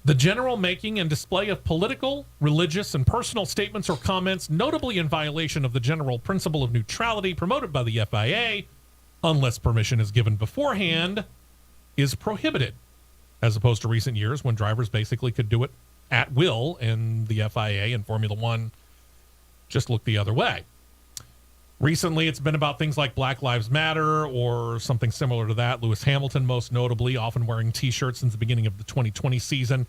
the general making and display of political, religious, and personal statements or comments, notably in violation of the general principle of neutrality promoted by the FIA, unless permission is given beforehand, is prohibited, as opposed to recent years when drivers basically could do it at will, and the FIA and Formula One just looked the other way. Recently, it's been about things like Black Lives Matter or something similar to that. Lewis Hamilton, most notably, often wearing T-shirts since the beginning of the 2020 season,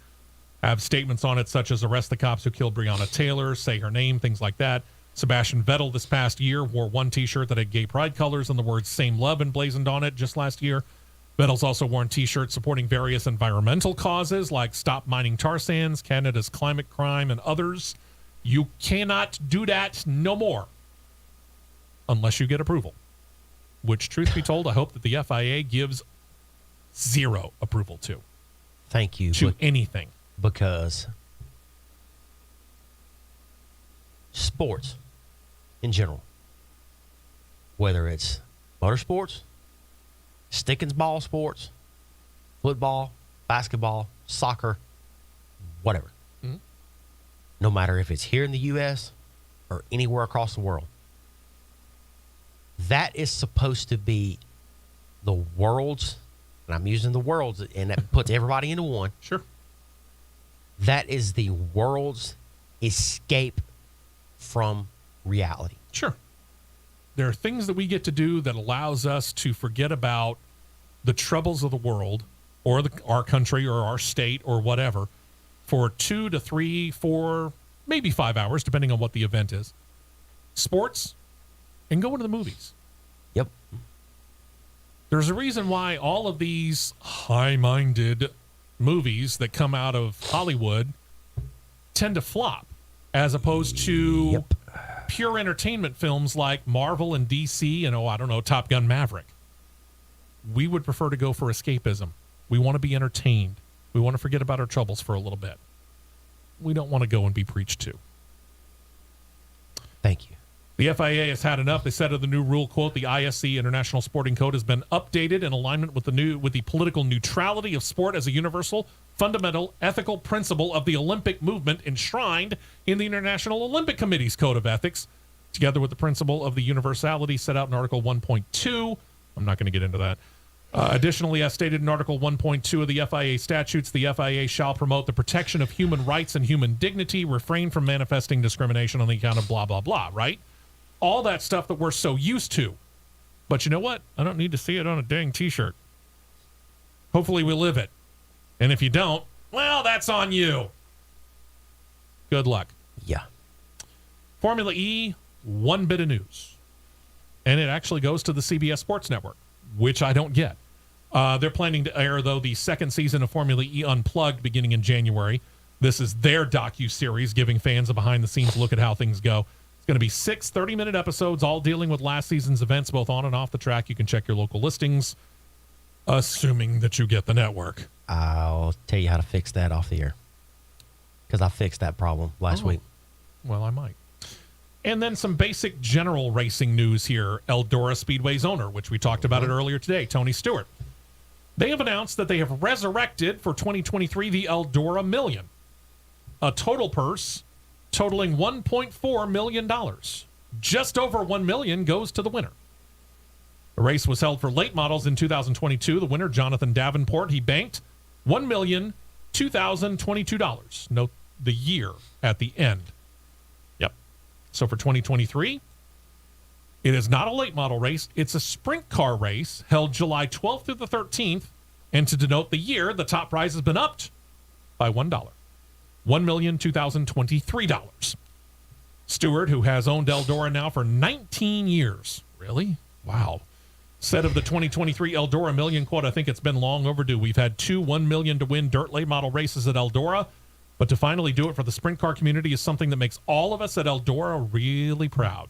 have statements on it such as arrest the cops who killed Breonna Taylor, say her name, things like that. Sebastian Vettel this past year wore one T-shirt that had gay pride colors and the words same love emblazoned on it just last year. Vettel's also worn T-shirts supporting various environmental causes like Stop Mining Tar Sands, Canada's climate crime, and others. You cannot do that no more unless you get approval, which, truth be told, I hope that the FIA gives zero approval to. Thank you. To anything. Because sports in general, whether it's motorsports, stick and ball sports, football, basketball, soccer, whatever, no matter if it's here in the U.S. or anywhere across the world, that is supposed to be the world's, and I'm using the world's, and that puts everybody into one. Sure. That is the world's escape from reality. Sure. There are things that we get to do that allows us to forget about the troubles of the world or our country or our state or whatever for 2 to 3, 4, maybe 5 hours, depending on what the event is. Sports and going to the movies. Yep. There's a reason why all of these high-minded movies that come out of Hollywood tend to flop as opposed to pure entertainment films like Marvel and DC and, Top Gun Maverick. We would prefer to go for escapism. We want to be entertained. We want to forget about our troubles for a little bit. We don't want to go and be preached to. Thank you. The FIA has had enough. They said of the new rule, quote, the ISC International Sporting Code has been updated in alignment with the political neutrality of sport as a universal, fundamental, ethical principle of the Olympic movement enshrined in the International Olympic Committee's Code of Ethics, together with the principle of the universality set out in Article 1.2. I'm not going to get into that. Additionally, as stated in Article 1.2 of the FIA statutes, the FIA shall promote the protection of human rights and human dignity, refrain from manifesting discrimination on the account of blah, blah, blah, right? All that stuff that we're so used to. But you know what? I don't need to see it on a dang T-shirt. Hopefully we live it. And if you don't, well, that's on you. Good luck. Yeah. Formula E, one bit of news. And it actually goes to the CBS Sports Network, which I don't get. They're planning to air, though, the second season of Formula E Unplugged beginning in January. This is their docu-series, giving fans a behind-the-scenes look at how things go. It's going to be 6 30-minute episodes, all dealing with last season's events, both on and off the track. You can check your local listings, assuming that you get the network. I'll tell you how to fix that off the air, because I fixed that problem last week. Well, I might. And then some basic general racing news here. Eldora Speedway's owner, which we talked about it earlier today, Tony Stewart. They have announced that they have resurrected for 2023 the Eldora Million, a total purse totaling $1.4 million. Just over $1 million goes to the winner. The race was held for late models in 2022. The winner, Jonathan Davenport, he banked $1,002,022. Note the year at the end. Yep. So for 2023, it is not a late model race. It's a sprint car race held July 12th through the 13th. And to denote the year, the top prize has been upped by $1. $1,002,023. Stewart, who has owned Eldora now for 19 years. Really? Wow. said of the 2023 Eldora Million, quote, I think it's been long overdue. We've had 2 $1 million to win dirt late model races at Eldora, but to finally do it for the sprint car community is something that makes all of us at Eldora really proud.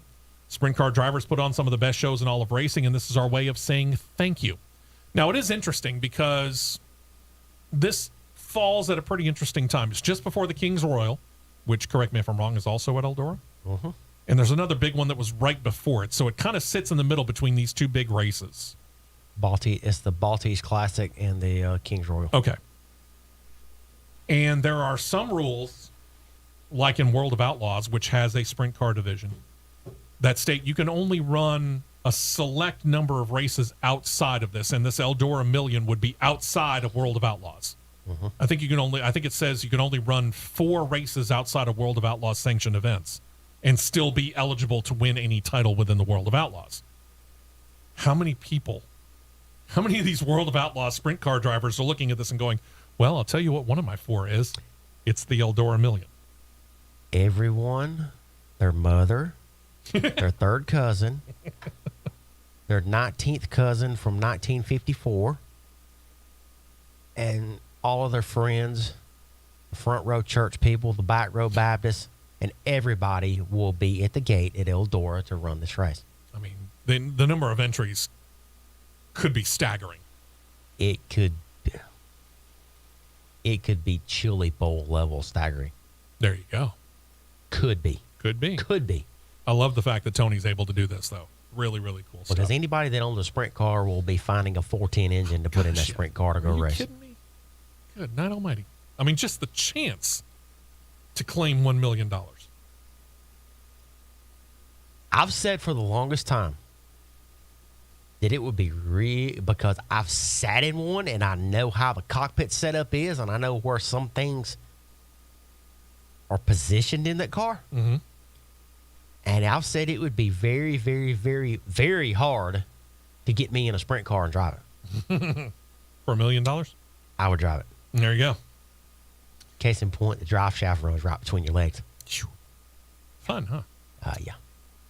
Sprint car drivers put on some of the best shows in all of racing, and this is our way of saying thank you. Now, it is interesting because this falls at a pretty interesting time. It's just before the King's Royal, which, correct me if I'm wrong, is also at Eldora. Mm-hmm. And there's another big one that was right before it. So it kind of sits in the middle between these two big races. It's the Baltese Classic and the King's Royal. Okay. And there are some rules, like in World of Outlaws, which has a sprint car division, that state you can only run a select number of races outside of this. And this Eldora Million would be outside of World of Outlaws. Mm-hmm. I think it says you can only run 4 races outside of World of Outlaws sanctioned events and still be eligible to win any title within the World of Outlaws. How many of these World of Outlaws sprint car drivers are looking at this and going, well, I'll tell you what one of my 4 is. It's the Eldora Million. Everyone, their mother, their third cousin, their 19th cousin from 1954, and all of their friends, the front row church people, the back row Baptists, and everybody will be at the gate at Eldora to run this race. I mean, the number of entries could be staggering. It could be Chili Bowl level staggering. There you go. Could be. I love the fact that Tony's able to do this, though. Really, really cool stuff. Because anybody that owns a sprint car will be finding a 410 engine to put in that sprint car to go race. Are you kidding me? Good night almighty. I mean, just the chance to claim $1 million. I've said for the longest time that it would be because I've sat in one and I know how the cockpit setup is and I know where some things are positioned in that car. Mm-hmm. And I've said it would be very, very, very, very hard to get me in a sprint car and drive it. For $1 million? I would drive it. And there you go. Case in point, the drive shaft runs right between your legs. Fun, huh? Yeah.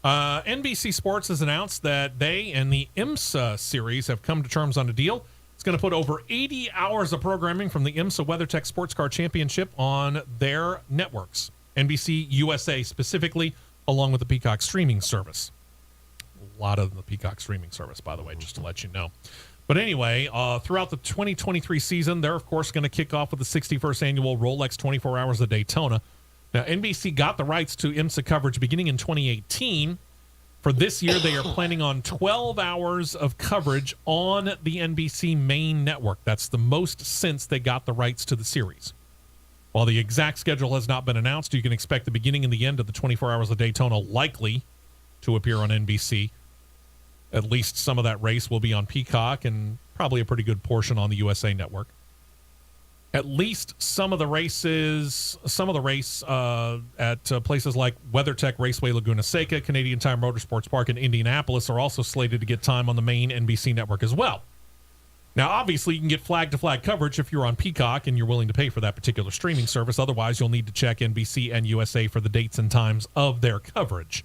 NBC Sports has announced that they and the IMSA series have come to terms on a deal. It's going to put over 80 hours of programming from the IMSA WeatherTech Sports Car Championship on their networks. NBC USA specifically, along with the Peacock streaming service. A lot of the Peacock streaming service, by the way, just to let you know. But anyway, throughout the 2023 season, they're, of course, going to kick off with the 61st annual Rolex 24 Hours of Daytona. Now, NBC got the rights to IMSA coverage beginning in 2018. For this year, they are planning on 12 hours of coverage on the NBC main network. That's the most since they got the rights to the series. While the exact schedule has not been announced, you can expect the beginning and the end of the 24 Hours of Daytona likely to appear on NBC. At least some of that race will be on Peacock and probably a pretty good portion on the USA Network. At least some of the race at places like WeatherTech Raceway Laguna Seca, Canadian Tire Motorsports Park, and Indianapolis are also slated to get time on the main NBC network as well. Now, obviously, you can get flag-to-flag coverage if you're on Peacock and you're willing to pay for that particular streaming service. Otherwise, you'll need to check NBC and USA for the dates and times of their coverage.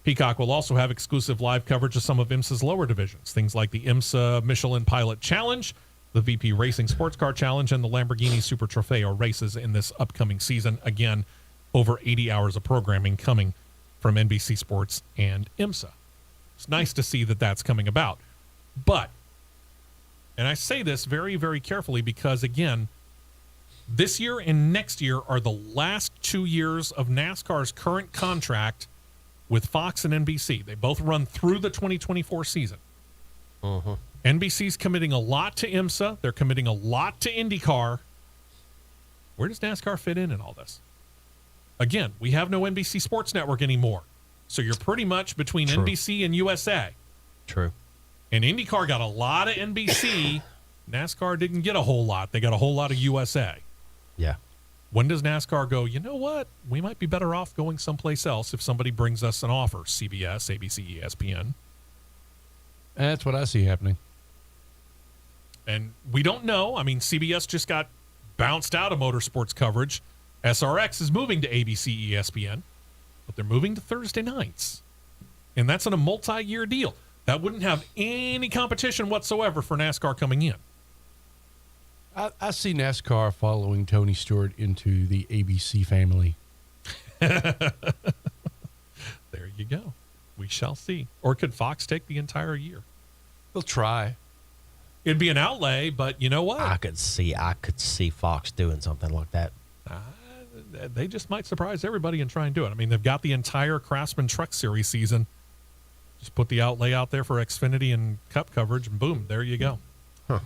Peacock will also have exclusive live coverage of some of IMSA's lower divisions, things like the IMSA Michelin Pilot Challenge, the VP Racing Sports Car Challenge, and the Lamborghini Super Trofeo races in this upcoming season. Again, over 80 hours of programming coming from NBC Sports and IMSA. It's nice to see that that's coming about. But, and I say this very, very carefully because, again, this year and next year are the last 2 years of NASCAR's current contract with Fox and NBC. They both run through the 2024 season. Mm-hmm. NBC's committing a lot to IMSA. They're committing a lot to IndyCar. Where does NASCAR fit in all this? Again, we have no NBC Sports Network anymore. So you're pretty much between True. NBC and USA. True. And IndyCar got a lot of NBC. NASCAR didn't get a whole lot. They got a whole lot of USA. Yeah. When does NASCAR go, you know what? We might be better off going someplace else if somebody brings us an offer. CBS, ABC, ESPN. That's what I see happening. And we don't know. I mean, CBS just got bounced out of motorsports coverage. SRX is moving to ABC, ESPN, but they're moving to Thursday nights. And that's on a multi-year deal. That wouldn't have any competition whatsoever for NASCAR coming in. I see NASCAR following Tony Stewart into the ABC family. There you go. We shall see. Or could Fox take the entire year? They'll try. It'd be an outlay, but you know what? I could see Fox doing something like that. They just might surprise everybody and try and do it. I mean, they've got the entire Craftsman Truck Series season. Just put the outlay out there for Xfinity and Cup coverage, and boom, there you go. Huh.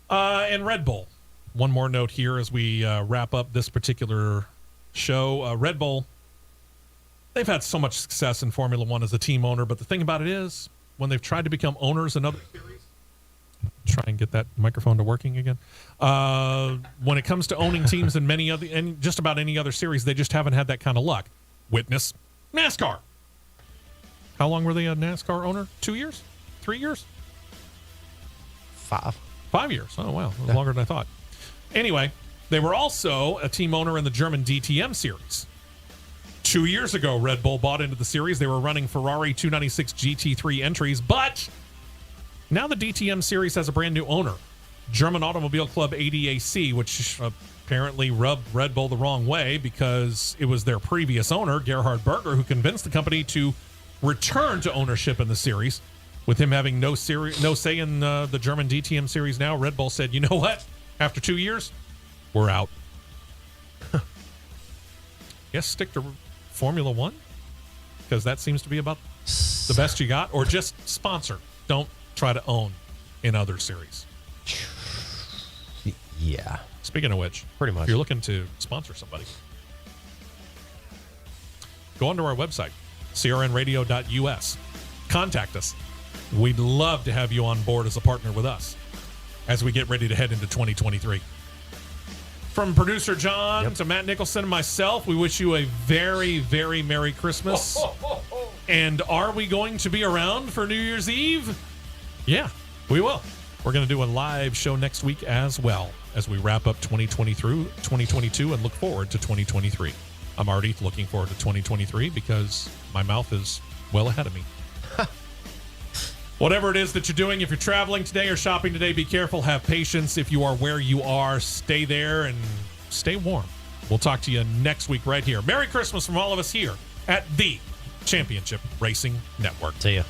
And Red Bull. One more note here as we wrap up this particular show. Red Bull, they've had so much success in Formula One as a team owner, but the thing about it is, when they've tried to become owners in other series, try and get that microphone to working again. When it comes to owning teams in many other, and just about any other series, they just haven't had that kind of luck. Witness NASCAR. How long were they a NASCAR owner? 2 years? 3 years? 5. 5 years. Oh, wow. That was longer than I thought. Anyway, they were also a team owner in the German DTM series. 2 years ago, Red Bull bought into the series. They were running Ferrari 296 GT3 entries, but now the DTM series has a brand new owner, German Automobile Club ADAC, which apparently rubbed Red Bull the wrong way because it was their previous owner, Gerhard Berger, who convinced the company to return to ownership in the series. With him having no say in the German DTM series now, Red Bull said, you know what? After 2 years, we're out. Guess stick to Formula One, because that seems to be about the best you got, or just sponsor. Don't try to own in other series. Yeah. Speaking of which, Pretty much. if you're looking to sponsor somebody, go onto our website, crnradio.us. Contact us. We'd love to have you on board as a partner with us as we get ready to head into 2023. From producer John to Matt Nicholson and myself, we wish you a very, very Merry Christmas. And are we going to be around for New Year's Eve? Yeah, we will. We're going to do a live show next week as well as we wrap up 2022 and look forward to 2023. I'm already looking forward to 2023 because my mouth is well ahead of me. Whatever it is that you're doing, if you're traveling today or shopping today, be careful, have patience. If you are where you are, stay there and stay warm. We'll talk to you next week right here. Merry Christmas from all of us here at the Championship Racing Network. See ya.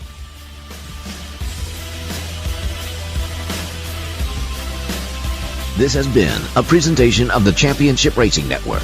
This has been a presentation of the Championship Racing Network.